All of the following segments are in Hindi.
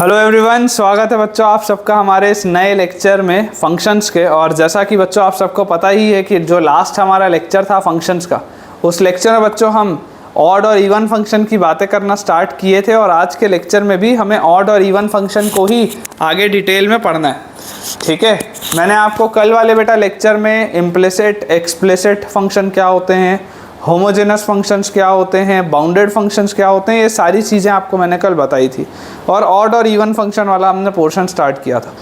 हेलो एवरीवन, स्वागत है बच्चों आप सबका हमारे इस नए लेक्चर में फंक्शंस के। और जैसा कि बच्चों आप सबको पता ही है कि जो लास्ट हमारा लेक्चर था फंक्शंस का, उस लेक्चर में बच्चों हम ऑड और इवन फंक्शन की बातें करना स्टार्ट किए थे। और आज के लेक्चर में भी हमें ऑड और इवन फंक्शन को ही आगे डिटेल में पढ़ना है। ठीक है, मैंने आपको कल वाले बेटा लेक्चर में इम्प्लिसिट एक्सप्लिसिट फंक्शन क्या होते हैं, होमोजेनस फंक्शंस क्या होते हैं, बाउंडेड फंक्शंस क्या होते हैं, ये सारी चीज़ें आपको मैंने कल बताई थी। और ऑड और इवन फंक्शन वाला हमने पोर्शन स्टार्ट किया था।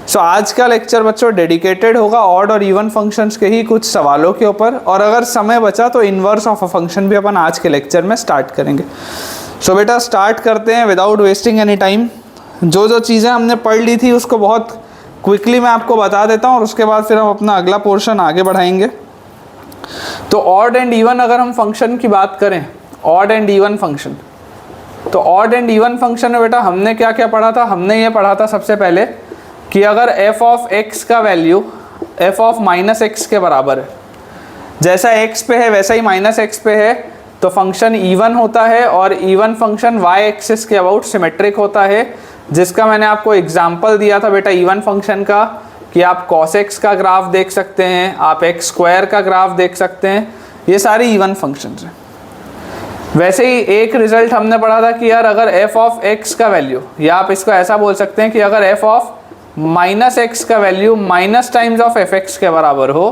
सो आज का लेक्चर बच्चों डेडिकेटेड होगा ऑड और इवन फंक्शंस के ही कुछ सवालों के ऊपर। और अगर समय बचा तो इन्वर्स ऑफ अ फंक्शन भी अपन आज के लेक्चर में स्टार्ट करेंगे। सो बेटा स्टार्ट करते हैं विदाउट वेस्टिंग एनी टाइम। जो चीज़ें हमने पढ़ ली थी उसको बहुत क्विकली मैं आपको बता देता हूँ और उसके बाद फिर हम अपना अगला पोर्शन आगे बढ़ाएंगे। तो ऑड एंड इवन अगर हम फंक्शन की बात करें, ऑड एंड इवन फंक्शन, तो ऑड एंड इवन फंक्शन में बेटा हमने क्या क्या पढ़ा था। हमने ये पढ़ा था सबसे पहले कि अगर f ऑफ x का value f of minus x के बराबर है, जैसा x पे है वैसा ही माइनस एक्स पे है, तो फंक्शन इवन होता है। और इवन फंक्शन y एक्सिस के अबाउट सिमेट्रिक होता है, जिसका मैंने आपको एग्जाम्पल दिया था बेटा इवन फंक्शन का कि आप cos x का ग्राफ देख सकते हैं, आप x स्क्वायर का ग्राफ देख सकते हैं। ये सारे इवन फंक्शंस हैं। वैसे ही एक रिजल्ट हमने पढ़ा था कि यार अगर f ऑफ x का वैल्यू, या आप इसको ऐसा बोल सकते हैं कि अगर f ऑफ माइनस एक्स का value minus times of fx के बराबर हो,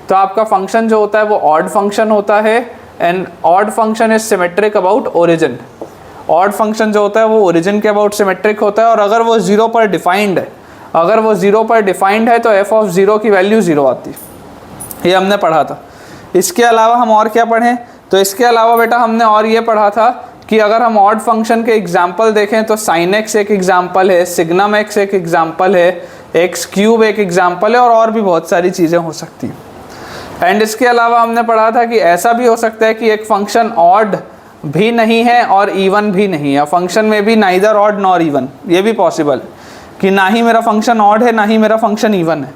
तो आपका फंक्शन जो होता है वो ऑड फंक्शन होता है। And odd function is symmetric about origin. Odd function जो होता है वो ओरिजिन के अबाउट सिमेट्रिक होता है। और अगर वो जीरो पर डिफाइंड है, अगर वो जीरो पर डिफाइंड है तो f ऑफ जीरो की वैल्यू जीरो आती है। ये हमने पढ़ा था। इसके अलावा हम और क्या पढ़ें, तो इसके अलावा बेटा हमने और ये पढ़ा था कि अगर हम ऑड फंक्शन के एग्जाम्पल देखें तो साइन एक्स एक एग्जाम्पल है, सिग्नम एक्स एक एग्जाम्पल है, एक्स क्यूब एक एग्जाम्पल है, और भी बहुत सारी चीज़ें हो सकती हैं। एंड इसके अलावा हमने पढ़ा था कि ऐसा भी हो सकता है कि एक फंक्शन ऑड भी नहीं है और इवन भी नहीं है। फंक्शन में भी नाइदर ऑड नॉर इवन, ये भी पॉसिबल है कि ना ही मेरा फंक्शन ऑड है ना ही मेरा फंक्शन इवन है।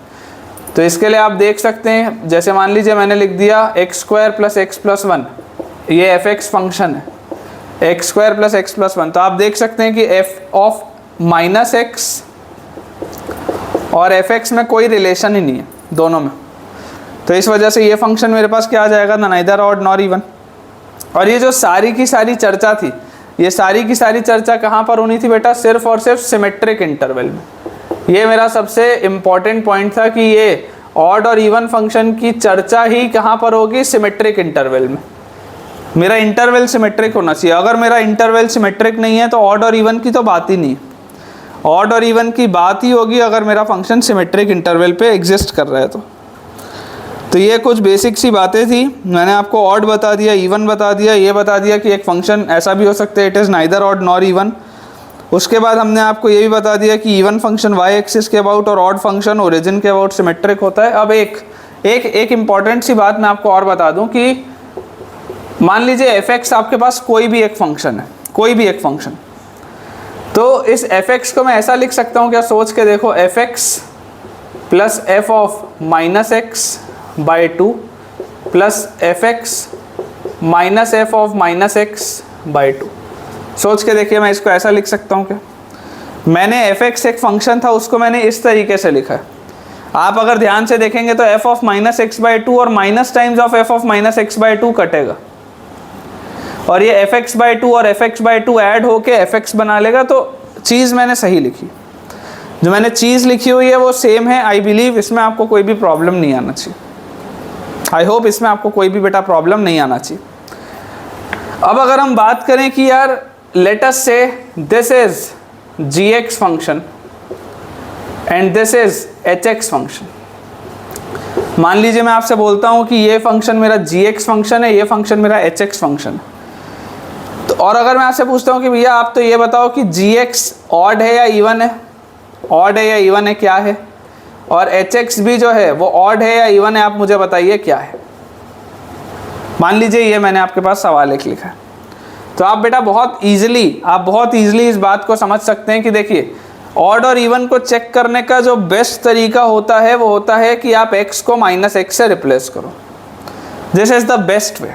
तो इसके लिए आप देख सकते हैं, जैसे मान लीजिए मैंने लिख दिया x square plus x plus one, ये एफ एक्स फंक्शन है, x square plus x plus one. तो आप देख सकते हैं कि एफ ऑफ माइनस एक्स और एफ एक्स में कोई रिलेशन ही नहीं है दोनों में। तो इस वजह से ये फंक्शन मेरे पास क्या आ जाएगा, ना नाइदर ऑड नॉर इवन। और ये जो सारी की सारी चर्चा थी, ये सारी की सारी चर्चा कहाँ पर होनी थी बेटा, सिर्फ और सिर्फ सिमेट्रिक इंटरवल में। ये मेरा सबसे इम्पॉर्टेंट पॉइंट था कि ये ऑड और इवन फंक्शन की चर्चा ही कहाँ पर होगी, सिमेट्रिक इंटरवल में। मेरा इंटरवल सिमेट्रिक होना चाहिए। अगर मेरा इंटरवल सिमेट्रिक नहीं है तो ऑड और इवन की तो बात ही नहीं। ऑड और इवन की बात ही होगी अगर मेरा फंक्शन सिमेट्रिक इंटरवल पे एग्जिस्ट कर रहा है तो ये कुछ बेसिक सी बातें थी। मैंने आपको ऑड बता दिया, इवन बता दिया, ये बता दिया कि एक फंक्शन ऐसा भी हो सकता है it is neither odd nor even. उसके बाद हमने आपको ये भी बता दिया कि इवन फंक्शन वाई एक्सिस के अबाउट और ऑड फंक्शन ओरिजिन के अबाउट सिमेट्रिक होता है। अब एक इम्पॉर्टेंट सी बात मैं आपको और बता दूं कि मान लीजिए एफ एक्स आपके पास कोई भी एक फंक्शन है, कोई भी एक फंक्शन, तो इस एफ एक्स को मैं ऐसा लिख सकता हूँ, क्या सोच के देखो, F x plus F of minus X by two plus F x minus F of minus X by to. सोच के देखिए मैं इसको ऐसा लिख सकता हूँ क्या, मैंने एफ एक्स एक फंक्शन था उसको मैंने इस तरीके से लिखा है। आप अगर ध्यान से देखेंगे तो F of minus X by two और minus times of F of minus X by two कटेगा, और ये एफ एक्स बाई टू और F X by two add होके एफ एक्स बना लेगा। तो चीज़ मैंने सही लिखी, जो मैंने चीज़ लिखी हुई है वो सेम है। आई बिलीव इसमें आपको कोई भी प्रॉब्लम नहीं आना चाहिए। आई होप इसमें आपको कोई भी बेटा प्रॉब्लम नहीं आना चाहिए। अब अगर हम बात करें कि यार let us say this is g x function and this is h x function. मान लीजिए मैं आपसे बोलता हूँ कि ये फंक्शन मेरा जी एक्स फंक्शन है, ये फंक्शन मेरा एच एक्स फंक्शन है। तो और अगर मैं आपसे पूछता हूँ कि भैया आप तो ये बताओ कि जी एक्स ऑड है या इवन है, ऑड है या इवन है, क्या है, और एच एक्स भी जो है वो ऑड है या इवन है, आप मुझे बताइए क्या है। मान लीजिए ये मैंने आपके पास सवाल एक लिखा है, तो आप बेटा बहुत ईजिली इस बात को समझ सकते हैं कि देखिए ऑड और इवन को चेक करने का जो बेस्ट तरीका होता है वो होता है कि आप x को माइनस एक्स से रिप्लेस करो। This is the best way,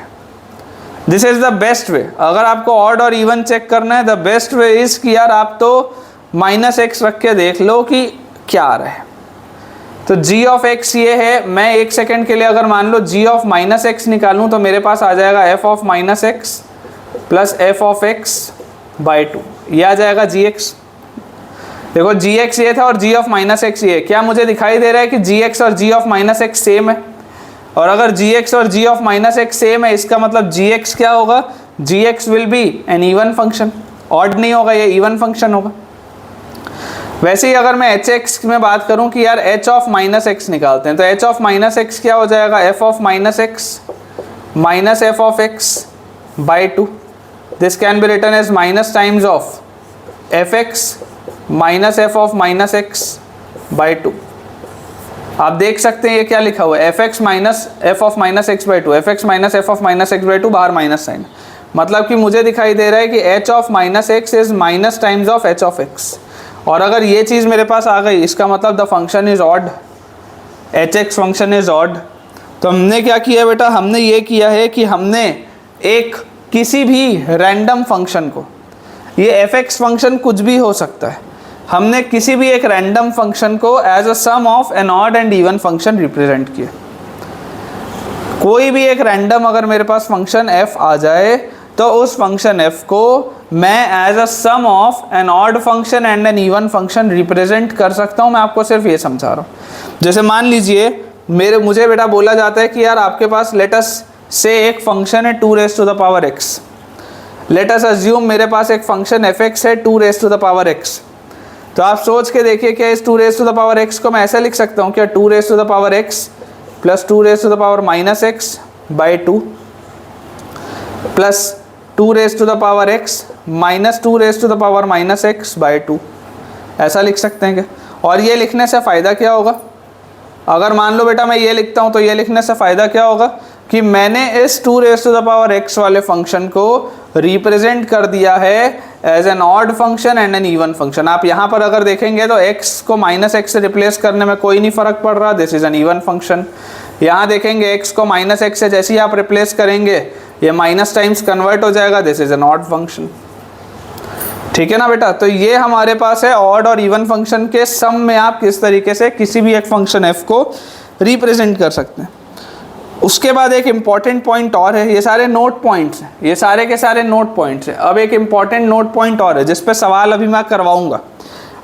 this is the best way. अगर आपको ऑड और इवन चेक करना है, द बेस्ट वे इज कि यार आप तो माइनस एक्स रख के देख लो कि क्या आ रहा है। तो g ऑफ x ये है, मैं एक सेकेंड के लिए अगर मान लो g ऑफ माइनस एक्स निकालूं तो मेरे पास आ जाएगा f of minus x plus f of x by 2, ये आ जाएगा gx। देखो gx ये था और g ऑफ माइनस एक्स ये, क्या मुझे दिखाई दे रहा है कि gx और g of minus x same है? और अगर gx और g of minus x same है, इसका मतलब gx क्या होगा? gx will be an even function, odd नहीं होगा, ये इवन फंक्शन होगा। वैसे ही अगर मैं hx में बात करूं कि यार h ऑफ माइनस एक्स निकालते हैं, तो h ऑफ माइनस एक्स क्या हो जाएगा? f of minus x minus f of x by 2, this can be written as minus times of fx minus f of minus x by 2। आप देख सकते हैं ये क्या लिखा हुआ है, fx minus f of minus x by 2, fx minus f of minus x by 2, बाहर माइनस साइन, मतलब कि मुझे दिखाई दे रहा है कि h of minus x is minus times of h of x। और अगर ये चीज़ मेरे पास आ गई, इसका मतलब the function is odd, hx function is odd. तो हमने क्या किया बेटा, हमने ये किया है कि हमने एक किसी भी रैंडम फंक्शन को, ये fx फंक्शन कुछ भी हो सकता है, हमने किसी भी एक रैंडम फंक्शन को as a sum of an odd and even function represent किया। कोई भी एक रैंडम अगर मेरे पास फंक्शन f आ जाए तो उस फंक्शन f को मैं as a sum of an odd function and an even function represent कर सकता हूँ। मैं आपको सिर्फ ये समझा रहा हूँ। जैसे मान लीजिए मुझे बेटा बोला जाता है कि यार आपके पास लेट अस से एक फंक्शन है 2 raise to the power x। Let us assume मेरे पास एक फंक्शन fx है 2 raise to the power x। तो आप सोच के देखिए क्या इस 2 raise to the power x को मैं ऐसा लिख सकता हूँ क्या 2 raise to the power x plus 2 raise to the power minus x by 2 plus 2 raise to the power x minus 2 raise to the power minus x by 2, ऐसा लिख सकते हैं क्या? और ये लिखने से फ़ायदा क्या होगा? अगर मान लो बेटा मैं ये लिखता हूँ तो ये लिखने से फ़ायदा क्या होगा कि मैंने इस 2 raise to the power x वाले फंक्शन को रिप्रेजेंट कर दिया है as an odd function and an even function. आप यहाँ पर अगर देखेंगे तो x को माइनस एक्स से रिप्लेस करने में कोई नहीं फ़र्क पड़ रहा, this is an even function. यहाँ देखेंगे x को माइनस एक्स से जैसे ही आप रिप्लेस करेंगे ये माइनस टाइम्स कन्वर्ट हो जाएगा, this is an odd function. ठीक है ना बेटा? तो ये हमारे पास है ऑड और इवन फंक्शन के सम में आप किस तरीके से किसी भी एक फंक्शन f को रिप्रेजेंट कर सकते हैं। उसके बाद एक इम्पॉर्टेंट पॉइंट और है, ये सारे नोट पॉइंट्स हैं, ये सारे के सारे नोट पॉइंट्स हैं। अब एक इम्पॉर्टेंट नोट पॉइंट और है जिस पे सवाल अभी मैं करवाऊंगा,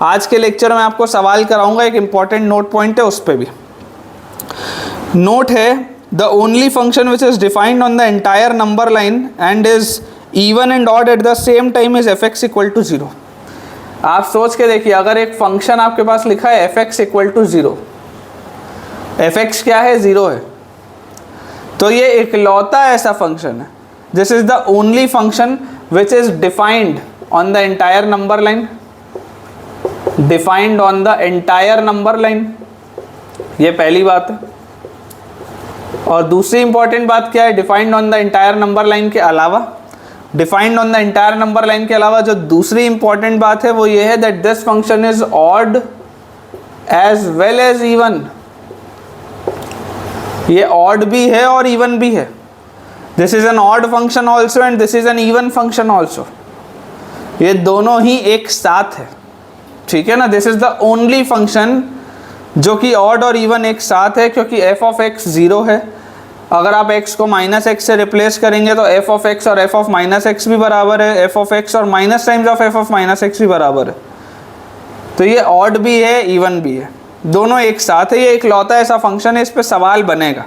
आज के लेक्चर में आपको सवाल कराऊंगा, एक इम्पॉर्टेंट नोट पॉइंट है, उस पर भी नोट है। The only function which is defined on the entire number line and is even and odd at the same time is fx equal to 0। आप सोच के देखिए, अगर एक फंक्शन आपके पास लिखा है fx इक्वल टू 0, fx क्या है? 0 है, तो ये इकलौता ऐसा फंक्शन है, this is the only function which is defined on the entire number line, defined on the entire number line, ये पहली बात है। और दूसरी इंपॉर्टेंट बात क्या है? Defined on the entire number line के अलावा, defined on the entire number line के अलावा जो दूसरी इंपॉर्टेंट बात है वो ये है that this function is odd as well as even. ये ऑड भी है और इवन भी है, this is an odd function also and this is an even function also, ये दोनों ही एक साथ है। ठीक है ना? This is the only function जो कि ऑड और इवन एक साथ है, क्योंकि f ऑफ x 0 है। अगर आप x को माइनस एक्स से रिप्लेस करेंगे तो f ऑफ x और f ऑफ माइनस एक्स भी बराबर है, f ऑफ x और minus times of f of minus x भी बराबर है। तो ये ऑड भी है, इवन भी है, दोनों एक साथ है। ये इकलौता ऐसा फंक्शन है, इस पे सवाल बनेगा,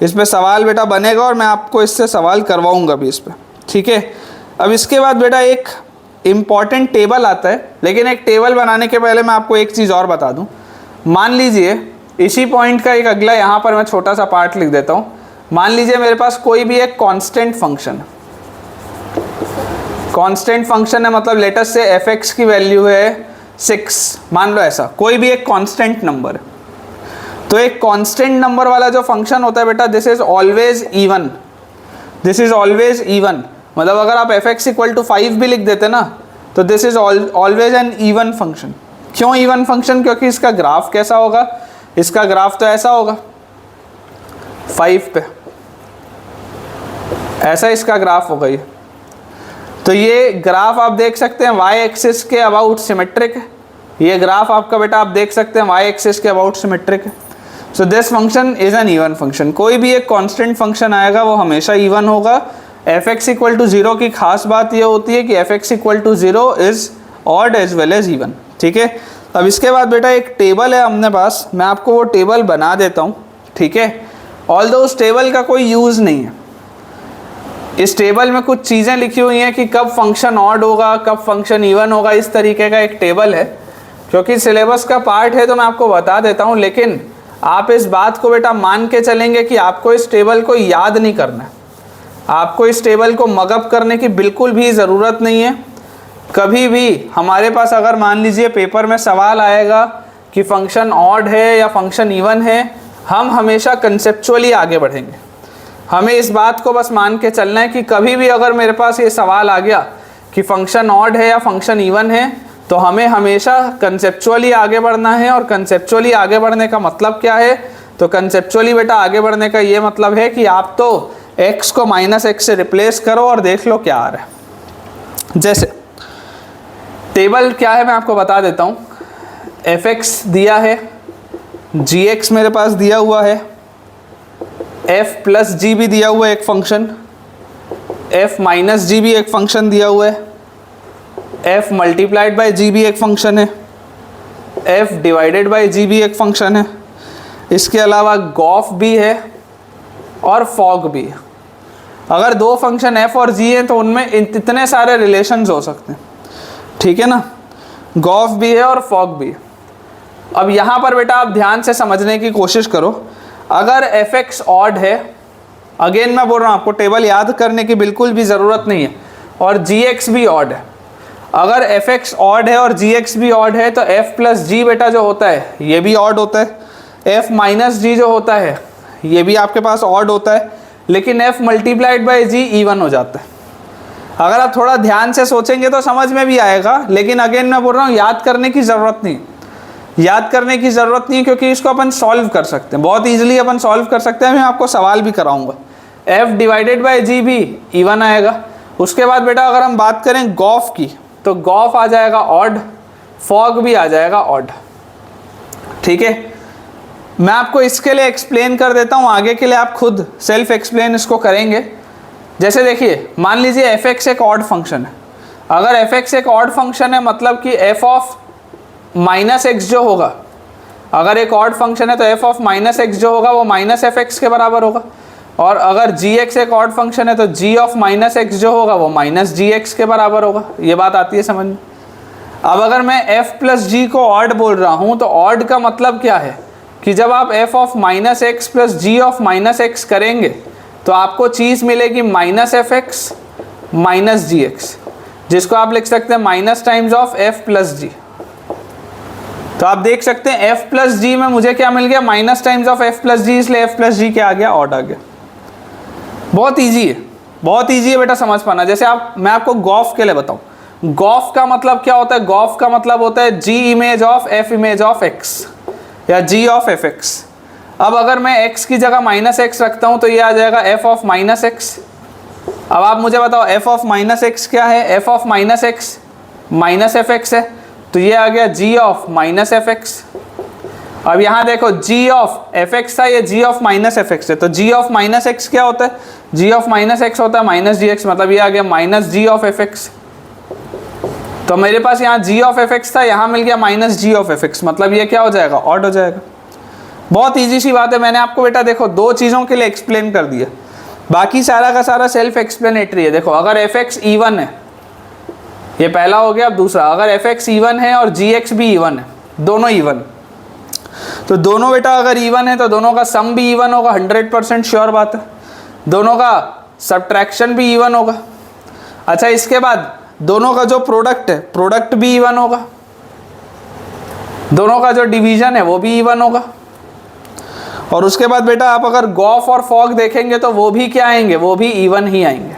इस पे सवाल बेटा बनेगा और मैं आपको इससे सवाल करवाऊंगा भी इस पे। ठीक है? अब इसके बाद बेटा एक इम्पॉर्टेंट टेबल आता है, लेकिन एक टेबल बनाने के पहले मैं आपको एक चीज़ और बता दूं। मान लीजिए इसी पॉइंट का एक अगला यहाँ पर मैं छोटा सा पार्ट लिख देता हूँ। मान लीजिए मेरे पास कोई भी एक कांस्टेंट फंक्शन, कांस्टेंट फंक्शन है, मतलब लेटस से fx की वैल्यू है 6, मान लो ऐसा कोई भी एक कांस्टेंट नंबर। तो एक कांस्टेंट नंबर वाला जो फंक्शन होता है बेटा, this is always even, this is always even. मतलब अगर आप fx इक्वल टू 5 भी लिख देते ना तो this is always an even function. क्यों इवन फंक्शन? क्योंकि इसका ग्राफ कैसा होगा? इसका ग्राफ तो ऐसा होगा 5 पे, ऐसा इसका ग्राफ होगा ये। तो ये ग्राफ आप देख सकते हैं y एक्सिस के अबाउट सिमेट्रिक है, ये ग्राफ आपका बेटा आप देख सकते हैं वाई एक्सिस के अबाउट सिमेट्रिक है। So this function is an even function. कोई भी एक कांस्टेंट फंक्शन आएगा वो हमेशा इवन होगा। एफ एक्स इक्वल टू 0 की खास बात ये होती है कि f x equal to 0 is odd as well as even. ठीक है, अब इसके बाद बेटा एक टेबल है अपने पास, मैं आपको वो टेबल बना देता हूँ। ठीक है, ऑल्दो उस टेबल का कोई यूज़ नहीं है। इस टेबल में कुछ चीज़ें लिखी हुई हैं कि कब फंक्शन ऑड होगा, कब फंक्शन इवन होगा, इस तरीके का एक टेबल है। क्योंकि सिलेबस का पार्ट है तो मैं आपको बता देता हूँ, लेकिन आप इस बात को बेटा मान के चलेंगे कि आपको इस टेबल को याद नहीं करना है, आपको इस टेबल को मगअप करने की बिल्कुल भी ज़रूरत नहीं है। कभी भी हमारे पास अगर मान लीजिए पेपर में सवाल आएगा कि फंक्शन ऑड है या फंक्शन इवन है, हम हमेशा कंसेप्चुअली आगे बढ़ेंगे। हमें इस बात को बस मान के चलना है कि कभी भी अगर मेरे पास ये सवाल आ गया कि फंक्शन ऑड है या फंक्शन इवन है, तो हमें हमेशा कंसेप्चुअली आगे बढ़ना है। और कंसेप्चुअली आगे बढ़ने का मतलब क्या है? तो कंसेप्चुअली बेटा आगे बढ़ने का ये मतलब है कि आप तो x को -x से रिप्लेस करो और देख लो क्या आ रहा है। जैसे टेबल क्या है मैं आपको बता देता हूँ। f(x) दिया है, gx मेरे पास दिया हुआ है, f प्लस g भी दिया हुआ है एक फंक्शन, f माइनस g भी एक फंक्शन दिया हुआ है, f मल्टीप्लाइड बाय g भी एक फंक्शन है, f डिवाइडेड बाय g भी एक फंक्शन है। इसके अलावा गॉफ भी है और फॉग भी है। अगर दो फंक्शन f और g हैं तो उनमें इतने सारे रिलेशंस हो सकते हैं। ठीक है ना, गॉफ भी है और फॉग भी है। अब यहाँ पर बेटा आप ध्यान से समझने की कोशिश करो। अगर f(x) ऑड है, अगेन मैं बोल रहा हूँ आपको टेबल याद करने की बिल्कुल भी ज़रूरत नहीं है, और gx भी ऑड है। अगर f(x) ऑड है और gx भी ऑड है तो f प्लस g बेटा जो होता है ये भी ऑड होता है। f माइनस g जो होता है ये भी आपके पास ऑड होता है, लेकिन f multiplied by g even हो जाता है। अगर आप थोड़ा ध्यान से सोचेंगे तो समझ में भी आएगा, लेकिन अगेन मैं बोल रहा हूँ याद करने की ज़रूरत नहीं, याद करने की ज़रूरत नहीं है, क्योंकि इसको अपन सॉल्व कर सकते हैं, बहुत ईजिली अपन सॉल्व कर सकते हैं। मैं आपको सवाल भी कराऊंगा। f डिवाइडेड बाई g भी इवन आएगा। उसके बाद बेटा अगर हम बात करें गॉफ की, तो गॉफ आ जाएगा ऑड, फॉग भी आ जाएगा ऑड। ठीक है, मैं आपको इसके लिए एक्सप्लेन कर देता हूँ, आगे के लिए आप खुद सेल्फ एक्सप्लेन इसको करेंगे। जैसे देखिए, मान लीजिए f(x) एक ऑड फंक्शन है। अगर f(x) एक ऑड फंक्शन है मतलब कि f ऑफ -x जो होगा, अगर एक ऑड फंक्शन है तो f ऑफ -x जो होगा वो -f(x) के बराबर होगा। और अगर gx एक ऑड फंक्शन है तो g ऑफ -x जो होगा वो -gx के बराबर होगा। ये बात आती है समझ में? अब अगर मैं f प्लस g को ऑड बोल रहा हूँ तो ऑड का मतलब क्या है कि जब आप f of -x plus g of -x करेंगे तो आपको चीज़ मिलेगी -f(x) -gx, जिसको आप लिख सकते हैं minus times of f plus g। तो आप देख सकते हैं f प्लस g में मुझे क्या मिल गया? Minus times of f plus g, इसलिए f प्लस g क्या आ गया? ऑड आ गया। बहुत ईजी है, बहुत ईजी है बेटा समझ पाना। जैसे मैं आपको गॉफ के लिए बताऊं, गॉफ का मतलब क्या होता है? गॉफ का मतलब होता है g image of f image of x या g ऑफ f(x). अब अगर मैं x की जगह -x रखता हूं तो ये आ जाएगा f ऑफ -x। अब आप मुझे बताओ f ऑफ -x क्या है? f of -x minus f(x) है, तो ये आ गया g ऑफ -f(x). अब यहाँ देखो g ऑफ f(x) था, ये g ऑफ -f(x) है, तो g ऑफ -x क्या होता है? g ऑफ -x होता है -gx, मतलब ये आ गया -g ऑफ f(x). तो मेरे पास यहाँ g ऑफ f(x) था, यहाँ मिल गया -g ऑफ f(x), मतलब ये क्या हो जाएगा? ऑड हो जाएगा। बहुत ईजी सी बात है, मैंने आपको बेटा देखो दो चीज़ों के लिए एक्सप्लेन कर दिया, बाकी सारा का सारा सेल्फ एक्सप्लेनेटरी है। देखो अगर f(x) इवन है, ये पहला हो गया। अब दूसरा, अगर f(x) इवन है और gx भी इवन है, दोनों इवन, तो दोनों बेटा अगर इवन है तो दोनों का सम भी इवन होगा, 100% श्योर बात है। दोनों का सब्ट्रैक्शन भी इवन होगा। अच्छा, इसके बाद दोनों का जो प्रोडक्ट है, प्रोडक्ट भी इवन होगा। दोनों का जो डिवीजन है वो भी इवन होगा। और उसके बाद बेटा आप अगर गॉफ और फॉग देखेंगे तो वो भी क्या आएंगे? वो भी इवन ही आएंगे।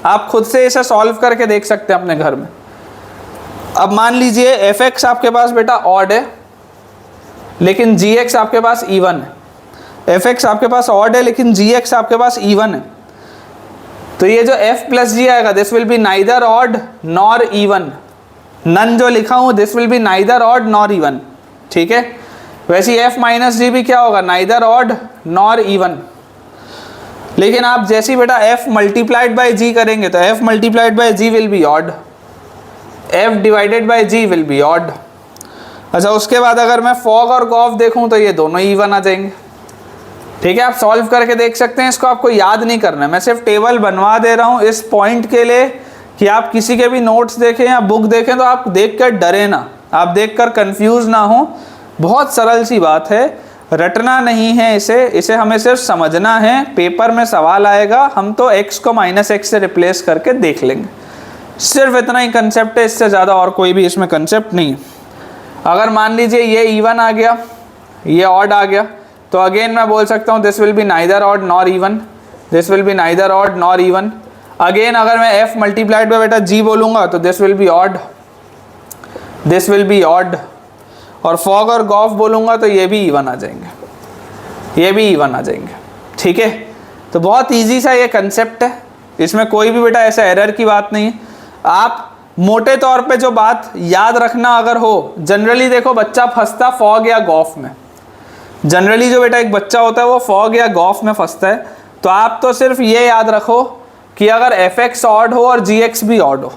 आप खुद से इसे सॉल्व करके देख सकते हैं अपने घर में। अब मान लीजिए f(x) आपके पास बेटा ऑड है, लेकिन gx आपके पास इवन है। f(x) आपके पास ऑड है लेकिन gx आपके पास इवन है, तो ये जो f प्लस g आएगा, this will be neither odd nor even. नन जो लिखा हूँ this will be neither odd nor even, ठीक है। वैसे f माइनस जी भी क्या होगा, नाइदर ऑड नॉर इवन। लेकिन आप जैसे बेटा f मल्टीप्लाइड बाय g करेंगे तो f multiplied by g will be odd, f divided by g will be odd. अच्छा, उसके बाद अगर मैं फॉग और गॉफ देखूं तो ये दोनों इवन आ जाएंगे, ठीक है। आप सॉल्व करके देख सकते हैं, इसको आपको याद नहीं करना है, मैं सिर्फ टेबल बनवा दे रहा हूँ इस पॉइंट के लिए कि आप किसी के भी नोट्स देखें या बुक देखें तो आप देखकर डरे ना, आप देखकर कंफ्यूज ना हो। बहुत सरल सी बात है, रटना नहीं है इसे हमें सिर्फ समझना है। पेपर में सवाल आएगा, हम तो x को -x से रिप्लेस करके देख लेंगे, सिर्फ इतना ही कंसेप्ट है, इससे ज़्यादा और कोई भी इसमें कंसेप्ट नहीं है। अगर मान लीजिए ये इवन आ गया, ये ऑड आ गया, तो अगेन मैं बोल सकता हूँ this will be neither odd nor even, this will be neither odd nor even. Again अगर मैं f मल्टीप्लाइड बाय बेटा g बोलूँगा तो this will be odd, this will be odd. और फॉग और गॉफ बोलूँगा तो ये भी इवन आ जाएंगे, ये भी इवन आ जाएंगे, ठीक है। तो बहुत ईजी सा ये कंसेप्ट है, इसमें कोई भी बेटा ऐसा एरर की बात नहीं है। आप मोटे तौर पे जो बात याद रखना अगर हो, जनरली देखो बच्चा फंसता फॉग या गॉफ में, जनरली जो बेटा एक बच्चा होता है वो फॉग या गॉफ में फंसता है। तो आप तो सिर्फ ये याद रखो कि अगर fx ऑड हो और gx भी ऑड हो,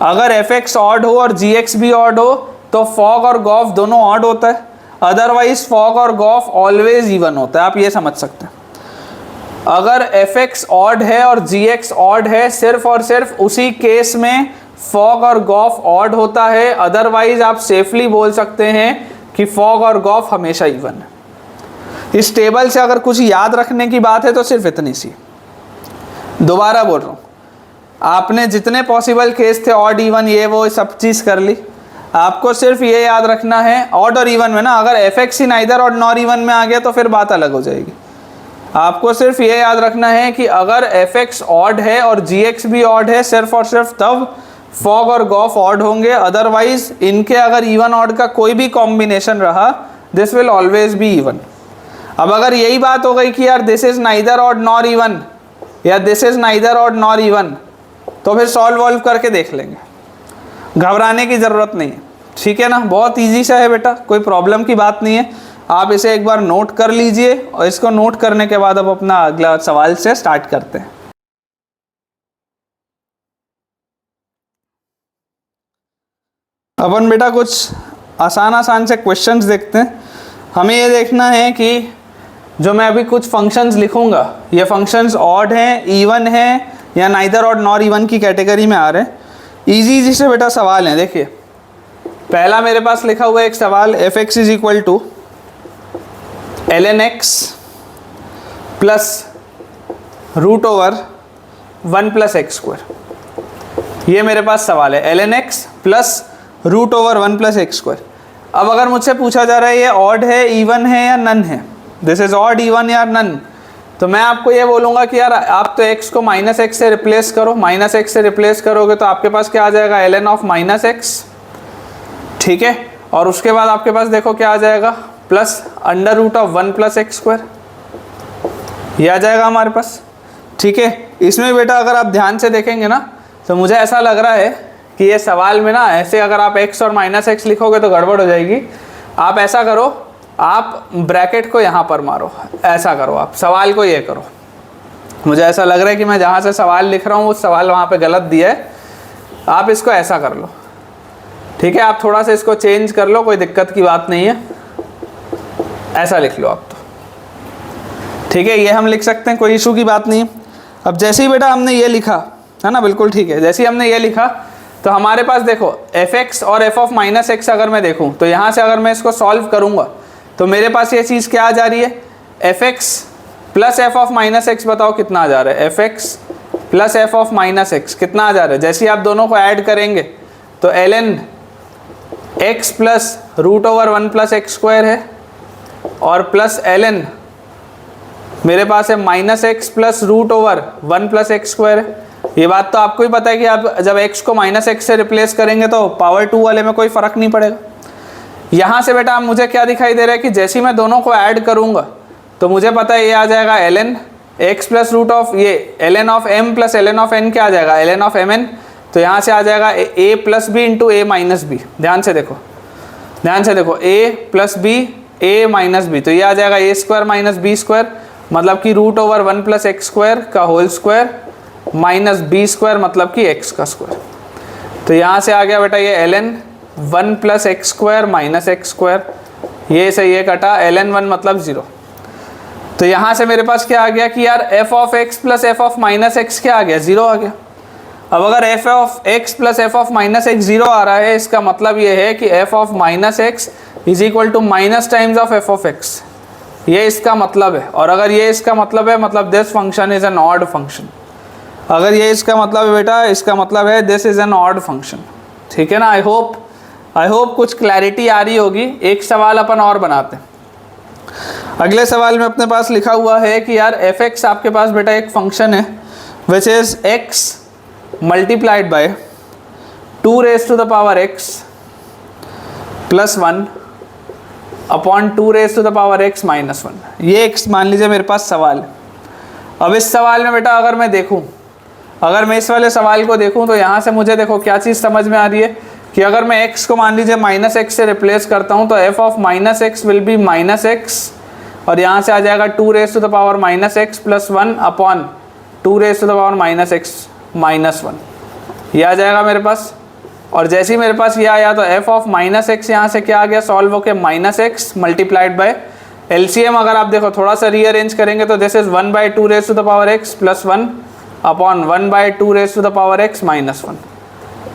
अगर fx ऑड हो और gx भी ऑड हो तो फॉग और गॉफ दोनों ऑड होता है, अदरवाइज फॉग और गॉफ ऑलवेज इवन होता है, आप ये समझ सकते हैं। अगर fx ऑड है और gx ऑड है, सिर्फ और सिर्फ उसी केस में फॉग और गॉफ ऑड होता है, अदरवाइज आप सेफली बोल सकते हैं कि फॉग और गॉफ हमेशा इवन है। इस टेबल से अगर कुछ याद रखने की बात है तो सिर्फ इतनी सी। दोबारा बोल रहा हूँ, आपने जितने पॉसिबल केस थे ऑड इवन ये वो सब चीज़ कर ली, आपको सिर्फ ये याद रखना है ऑड और इवन में ना, अगर fx ही नाइदर ऑड नॉर इवन में आ गया तो फिर बात अलग हो जाएगी। आपको सिर्फ ये याद रखना है कि अगर fx ऑड है और gx भी ऑड है, सिर्फ और सिर्फ तब फॉग और गॉफ ऑड होंगे, अदरवाइज इनके अगर इवन ऑड का कोई भी कॉम्बिनेशन रहा this will always be even. अब अगर यही बात हो गई कि यार this is neither odd nor even या this is neither odd nor even, तो फिर सॉल्व वॉल्व करके देख लेंगे, घबराने की ज़रूरत नहीं है, ठीक है ना। बहुत ईजी सा है बेटा, कोई प्रॉब्लम की बात नहीं है। आप इसे एक बार नोट कर लीजिए और इसको नोट करने के बाद अब अपना अगला सवाल से स्टार्ट करते हैं। अपन बेटा कुछ आसान से क्वेश्चंस देखते हैं। हमें ये देखना है कि जो मैं अभी कुछ फंक्शंस लिखूंगा ये फंक्शंस ऑड हैं, इवन हैं या नाइदर ऑड नॉर इवन की कैटेगरी में आ रहे हैं। इजी से बेटा सवाल हैं। देखिए पहला मेरे पास लिखा हुआ है एक सवाल, fx is equal to ln x plus root over 1 plus x square. ये मेरे पास सवाल है, ln x plus root over 1 plus x square. अब अगर मुझसे पूछा जा रहा है ये ऑड है, इवन है या नन है, दिस इज ऑड, इवन या नन, तो मैं आपको ये बोलूँगा कि यार आप तो x को -x से रिप्लेस करो, -x से रिप्लेस करोगे तो आपके पास क्या आ जाएगा, ln ऑफ -x, ठीक है। और उसके बाद आपके पास देखो क्या आ जाएगा, plus under root of 1 plus x square, ये आ जाएगा हमारे पास, ठीक है। इसमें बेटा अगर आप ध्यान से देखेंगे ना तो मुझे ऐसा लग रहा है कि ये सवाल में ना ऐसे अगर आप x और -x लिखोगे तो गड़बड़ हो जाएगी। आप ऐसा करो, आप ब्रैकेट को यहाँ पर मारो, ऐसा करो, आप सवाल को ये करो। मुझे ऐसा लग रहा है कि मैं जहाँ से सवाल लिख रहा हूँ वो सवाल वहाँ पे गलत दिया है, आप इसको ऐसा कर लो, ठीक है। आप थोड़ा सा इसको चेंज कर लो, कोई दिक्कत की बात नहीं है, ऐसा लिख लो आप तो, ठीक है। ये हम लिख सकते हैं, कोई इशू की बात नहीं है। अब जैसे ही बेटा हमने ये लिखा है ना, बिल्कुल ठीक है, जैसे ही हमने ये लिखा तो हमारे पास देखो fx और f ऑफ -x अगर मैं देखूं तो यहाँ से अगर मैं इसको सॉल्व करूँगा तो मेरे पास ये चीज़ क्या आ जा रही है, fx plus f of -x, बताओ कितना आ जा रहा है, fx plus f of -x कितना आ जा रहा है। जैसे ही आप दोनों को ऐड करेंगे तो ln x plus root over 1 plus x square है और प्लस ln मेरे पास है -x plus root over 1 plus x square है। ये बात तो आपको ही पता है कि आप जब x को -x से रिप्लेस करेंगे तो पावर 2 वाले में कोई फ़र्क नहीं पड़ेगा। यहाँ से बेटा मुझे क्या दिखाई दे रहा है कि जैसे ही मैं दोनों को ऐड करूँगा तो मुझे पता है ये आ जाएगा ln x plus root of ये ln of m plus ln of n क्या आ जाएगा, ln ऑफ mn तो यहाँ से आ जाएगा a plus B into A minus B. ध्यान से देखो a plus B a minus B, तो ये आ जाएगा a square minus B square, मतलब कि root over 1 plus x square का whole square minus B square मतलब कि x का स्क्वायर। तो यहाँ से आ गया बेटा ये ln 1 plus x square minus x square, ये से ये कटा ln 1 मतलब 0। तो यहाँ से मेरे पास क्या आ गया कि यार f of x plus f of minus x क्या आ गया, 0 आ गया। अब अगर f of x plus f of minus x 0 आ रहा है, इसका मतलब ये है कि f of minus x is equal to minus times of f of x, ये इसका मतलब है। और अगर ये इसका मतलब है, मतलब this function is an odd function. अगर ये इसका मतलब है बेटा, इसका मतलब है this is an odd function. ठीक है ना। आई होप कुछ क्लैरिटी आ रही होगी। एक सवाल अपन और बनाते हैं। अगले सवाल में अपने पास लिखा हुआ है कि यार f(x) आपके पास बेटा एक फंक्शन है which is x multiplied by 2 raise to the power x plus 1 upon 2 raise to the power x minus 1। ये एक मान लीजिए मेरे पास सवाल है। अब इस सवाल में बेटा अगर मैं देखूं, अगर मैं इस वाले सवाल को देखूं तो यहाँ से मुझे देखो क्या चीज़ समझ में आ रही है कि अगर मैं x को मान लीजिए माइनस एक्स से रिप्लेस करता हूँ तो f of minus x will be minus x, और यहाँ से आ जाएगा 2 raise to the power minus x plus 1 upon 2 raise to the power minus x minus 1, ये आ जाएगा मेरे पास। और जैसे ही मेरे पास ये आया तो f ऑफ माइनस एक्स यहाँ से क्या आ गया, सॉल्व होके minus x multiplied by LCM अगर आप देखो थोड़ा सा रीअरेंज करेंगे तो this is 1 by 2 raise to the power x plus 1 upon 1 by 2 raise to the power x minus 1।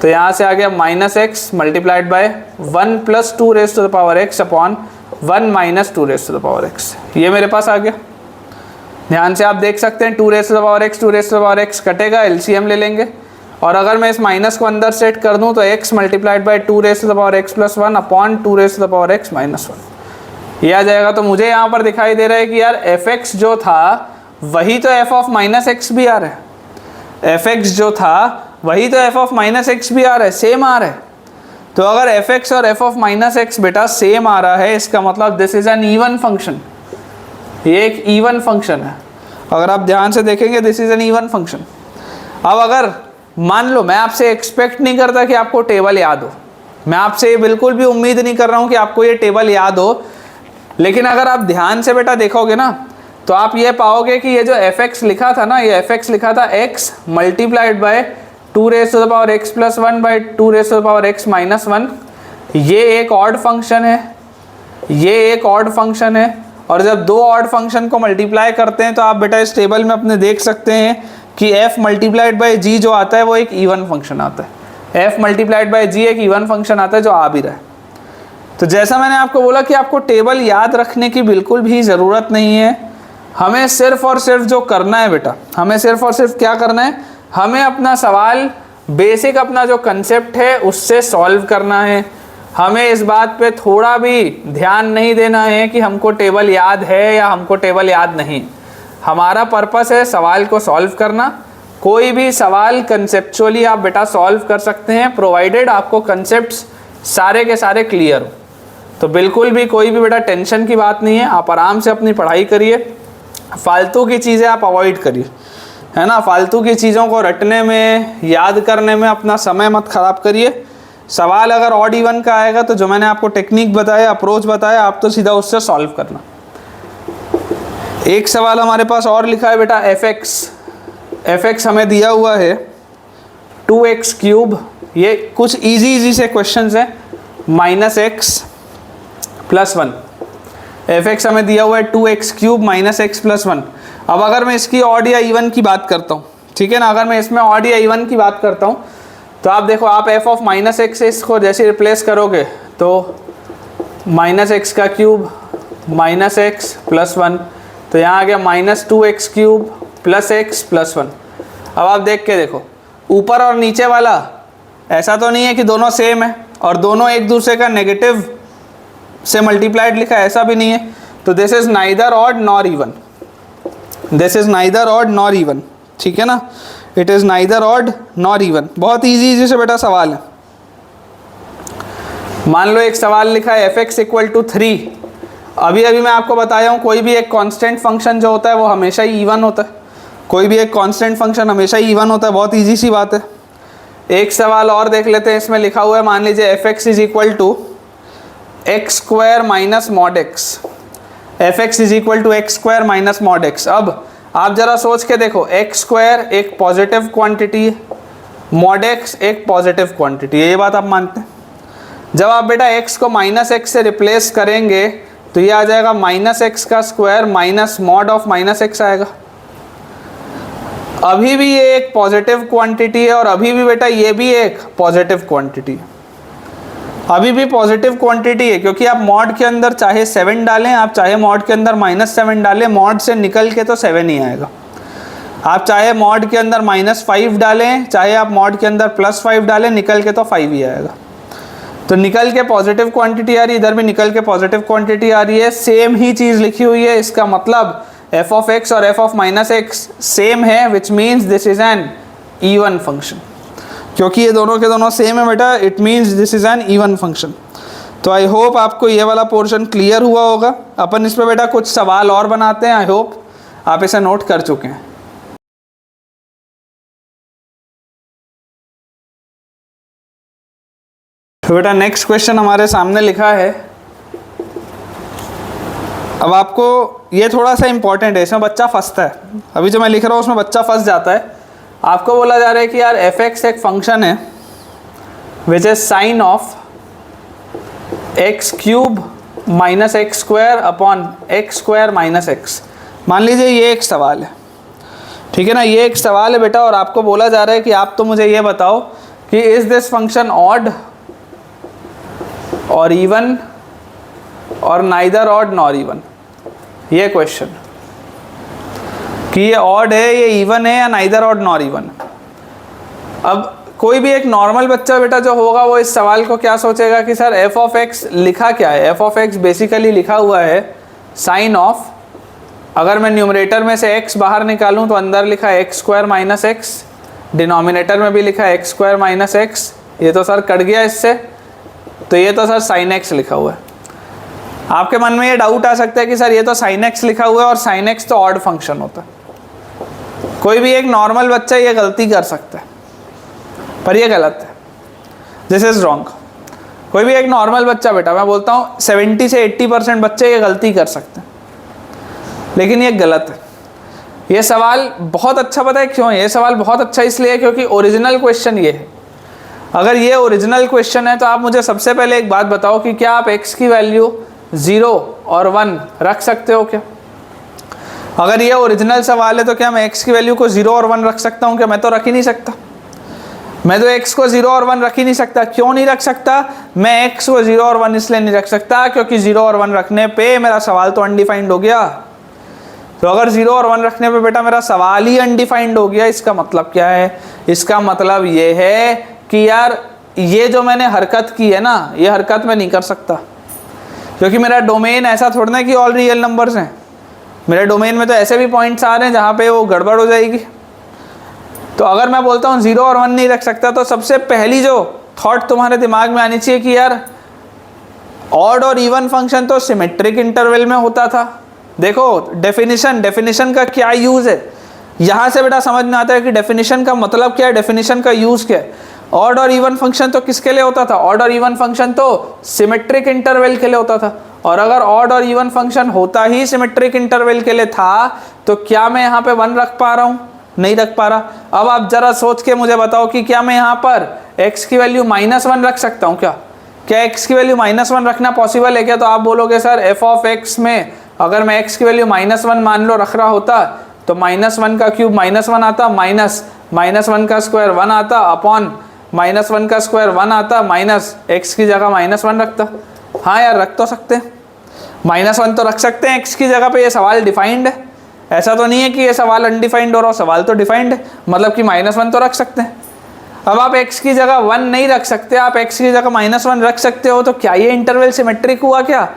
तो यहाँ से आ गया minus x multiplied by 1 plus 2 raise to the power x upon 1 minus 2 raise to the power x, ये मेरे पास आ गया। ध्यान से आप देख सकते हैं 2 raise to the power x 2 raise to the power x कटेगा, LCM ले लेंगे। और अगर मैं इस माइनस को अंदर सेट कर दूं तो x multiplied by 2 raise to the power x plus 1 upon 2 raise to the power x minus 1, ये आ जाएगा। तो मुझे यहाँ पर दिखाई दे रहा है कि यार f(x) जो था वही तो f ऑफ माइनस एक्स भी आ रहा है, f(x) जो था वही तो f ऑफ माइनस एक्स भी आ रहा है, सेम आ रहा है। तो अगर f(x) और f ऑफ माइनस एक्स बेटा सेम आ रहा है, इसका मतलब this is an even function, ये एक इवन फंक्शन है। अगर आप ध्यान से देखेंगे this is an even function. अब अगर मान लो, मैं आपसे एक्सपेक्ट नहीं करता कि आपको टेबल याद हो, मैं आपसे ये बिल्कुल भी उम्मीद नहीं कर रहा हूँ कि आपको ये टेबल याद हो, लेकिन अगर आप ध्यान से बेटा देखोगे ना तो आप ये पाओगे कि ये जो f(x) लिखा था ना, ये f(x) लिखा था x multiplied by 2 raise to the power x plus 1 by 2 raise to the power x minus 1, ये एक ऑड फंक्शन है, ये एक ऑड फंक्शन है। और जब दो ऑड फंक्शन को मल्टीप्लाई करते हैं तो आप बेटा इस टेबल में अपने देख सकते हैं कि f मल्टीप्लाइड बाई g जो आता है वो एक इवन फंक्शन आता है, f मल्टीप्लाइड बाई g एक इवन फंक्शन आता है जो आ भी रहा है। तो जैसा मैंने आपको बोला कि आपको टेबल याद रखने की बिल्कुल भी ज़रूरत नहीं है, हमें सिर्फ और सिर्फ जो करना है बेटा, हमें सिर्फ और सिर्फ क्या करना है, हमें अपना सवाल बेसिक अपना जो कंसेप्ट है उससे सॉल्व करना है। हमें इस बात पे थोड़ा भी ध्यान नहीं देना है कि हमको टेबल याद है या हमको टेबल याद नहीं। हमारा पर्पस है सवाल को सॉल्व करना। कोई भी सवाल कंसेप्चुअली आप बेटा सॉल्व कर सकते हैं, प्रोवाइडेड आपको कंसेप्ट्स सारे के सारे क्लियर हो। तो बिल्कुल भी कोई भी बेटा टेंशन की बात नहीं है, आप आराम से अपनी पढ़ाई करिए, फालतू की चीज़ें आप अवॉइड करिए, है ना। फालतू की चीज़ों को रटने में, याद करने में अपना समय मत ख़राब करिए। सवाल अगर ऑड इवन का आएगा तो जो मैंने आपको टेक्निक बताया, अप्रोच बताया, आप तो सीधा उससे सॉल्व करना। एक सवाल हमारे पास और लिखा है बेटा f(x) हमें दिया हुआ है 2x क्यूब, ये कुछ इजी से क्वेश्चंस हैं, माइनस एक्स प्लस 1। f(x) हमें दिया हुआ है 2x cube minus x plus 1। अब अगर मैं इसकी ऑड या इवन की बात करता हूँ, ठीक है ना, अगर मैं इसमें ऑड या इवन की बात करता हूँ तो आप देखो, आप f ऑफ माइनस एक्स से इसको जैसे रिप्लेस करोगे तो माइनस एक्स का क्यूब माइनस एक्स प्लस 1, तो यहाँ आ गया minus 2x cube plus x plus 1। अब आप देख के देखो, ऊपर और नीचे वाला ऐसा तो नहीं है कि दोनों सेम है और दोनों एक दूसरे का नेगेटिव से मल्टीप्लाइड लिखा है, ऐसा भी नहीं है। तो this is neither odd nor even, this is neither odd nor even, ठीक है ना, it is neither odd nor even. बहुत इजी से बेटा सवाल है। मान लो एक सवाल लिखा है f(x) इक्वल टू 3। अभी मैं आपको बताया हूँ, कोई भी एक कांस्टेंट फंक्शन जो होता है वो हमेशा ही इवन होता है, कोई भी एक कांस्टेंट फंक्शन हमेशा ही इवन होता है, बहुत इजी सी बात है। एक सवाल और देख लेते हैं, इसमें लिखा हुआ है मान लीजिए f x is equal to x square minus mod x, f x is equal to x square minus mod x. अब आप जरा सोच के देखो, एक्स स्क्वायर एक पॉजिटिव क्वांटिटी है, मॉड एक्स एक पॉजिटिव क्वांटिटी है, ये बात आप मानते हैं। जब आप बेटा x को माइनस एक्स से रिप्लेस करेंगे तो ये आ जाएगा माइनस एक्स का square minus mod of minus x आएगा। अभी भी ये एक पॉजिटिव क्वांटिटी है और अभी भी बेटा ये भी एक पॉजिटिव क्वांटिटी है, अभी भी पॉजिटिव क्वांटिटी है, क्योंकि आप मॉड के अंदर चाहे 7 डालें, आप चाहे मॉड के अंदर -7 डालें, मॉड से निकल के तो 7 ही आएगा। आप चाहे मॉड के अंदर -5 डालें, चाहे आप मॉड के अंदर +5 डालें, निकल के तो 5 ही आएगा। तो निकल के पॉजिटिव क्वांटिटी आ रही है, इधर भी निकल के पॉजिटिव क्वांटिटी आ रही है, सेम ही चीज़ लिखी हुई है। इसका मतलब f ऑफ x और f of minus x same है, which means this is an even function. क्योंकि ये दोनों के दोनों सेम है बेटा, it means this is an even function. तो आई होप आपको ये वाला पोर्शन क्लियर हुआ होगा। अपन इस पर बेटा कुछ सवाल और बनाते हैं, आई होप आप इसे नोट कर चुके हैं। तो बेटा नेक्स्ट क्वेश्चन हमारे सामने लिखा है। अब आपको ये थोड़ा सा इंपॉर्टेंट है, इसमें बच्चा फंसता है। अभी जो मैं लिख रहा हूँ उसमें बच्चा फंस जाता है। आपको बोला जा रहा है कि यार एफ एक्स एक फंक्शन है which is sine of X cube minus x square upon x square minus x. मान लीजिए ये एक सवाल है, ठीक है ना, ये एक सवाल है बेटा, और आपको बोला जा रहा है कि आप तो मुझे ये बताओ कि इज दिस फंक्शन ऑड और इवन और नाइदर ऑड नॉर इवन। ये क्वेश्चन कि ये ऑड है, ये इवन है या नाइदर ऑड नॉर इवन। अब कोई भी एक नॉर्मल बच्चा बेटा जो होगा वो इस सवाल को क्या सोचेगा कि सर एफ ऑफ एक्स लिखा क्या है। एफ ऑफ एक्स बेसिकली लिखा हुआ है साइन ऑफ, अगर मैं न्यूमरेटर में से x बाहर निकालूं तो अंदर लिखा है x square minus x, denominator में भी लिखा है एक्स स्क्वायर माइनस एक्स। ये तो सर कट गया इससे, तो ये तो सर साइन एक्स लिखा हुआ है। आपके मन में ये डाउट आ सकता है कि सर ये तो साइन एक्स लिखा हुआ है और साइन एक्स तो ऑड फंक्शन होता है। कोई भी एक नॉर्मल बच्चा ये गलती कर सकता है, पर ये गलत है, दिस इज रॉन्ग। कोई भी एक नॉर्मल बच्चा बेटा, मैं बोलता हूँ 70 से 80% बच्चे ये गलती कर सकते हैं, लेकिन ये गलत है। ये सवाल बहुत अच्छा, पता है क्यों? ये सवाल बहुत अच्छा इसलिए है क्योंकि ओरिजिनल क्वेश्चन ये है। अगर ये ओरिजिनल क्वेश्चन है तो आप मुझे सबसे पहले एक बात बताओ कि क्या आप x की वैल्यू 0 और 1 रख सकते हो क्या? अगर ये ओरिजिनल सवाल है तो क्या मैं x की वैल्यू को 0 और 1 रख सकता हूँ क्या? मैं तो रख ही नहीं सकता। मैं तो x को 0 और 1 रख ही नहीं सकता। क्यों नहीं रख सकता? मैं x को 0 और 1 इसलिए नहीं रख सकता क्योंकि 0 और 1 रखने पे मेरा सवाल तो अनडिफाइंड हो गया। तो अगर 0 और 1 रखने पे बेटा मेरा सवाल ही अनडिफाइंड हो गया, इसका मतलब क्या है? इसका मतलब ये है कि यार ये जो मैंने हरकत की है ना, ये हरकत मैं नहीं कर सकता, क्योंकि मेरा डोमेन ऐसा थोड़ा ना कि ऑल रियल नंबर्स हैं। मेरे डोमेन में तो ऐसे भी पॉइंट्स आ रहे हैं जहाँ पे वो गड़बड़ हो जाएगी। तो अगर मैं बोलता हूँ 0 और 1 नहीं रख सकता, तो सबसे पहली जो थॉट तुम्हारे दिमाग में आनी चाहिए कि यार ऑड और इवन फंक्शन तो सिमेट्रिक इंटरवल में होता था। देखो डेफिनेशन का क्या यूज़ है, यहाँ से बेटा समझ में आता है कि डेफिनेशन का मतलब क्या है, डेफिनेशन का यूज़ क्या है। ऑड और इवन फंक्शन तो किसके लिए होता था? ऑड और इवन फंक्शन तो सिमेट्रिक इंटरवल के लिए होता था। और अगर ऑड और इवन फंक्शन होता ही सिमेट्रिक इंटरवल के लिए था तो क्या मैं यहाँ पे 1 रख पा रहा हूँ? नहीं रख पा रहा। अब आप जरा सोच के मुझे बताओ कि क्या मैं यहाँ पर x की वैल्यू -1 रख सकता हूँ क्या? क्या x की वैल्यू -1 रखना पॉसिबल है क्या? तो आप बोलोगे सर एफ ऑफ एक्स में अगर मैं x की वैल्यू -1 मान लो रख रहा होता तो -1 का क्यूब -1 आता, -1 का स्क्वायर 1 आता, अपॉन -1 का स्क्वायर 1 आता, माइनस x की जगह -1 रखता। हाँ यार रख तो सकते हैं, -1 तो रख सकते हैं x की जगह पे। ये सवाल डिफाइंड है, ऐसा तो नहीं है कि ये सवाल अनडिफाइंड हो रहा हो, सवाल तो डिफाइंड है, मतलब कि -1 तो रख सकते हैं। अब आप x की जगह 1 नहीं रख सकते, आप x की जगह -1 रख सकते हो, तो क्या ये इंटरवल सिमेट्रिक हुआ क्या?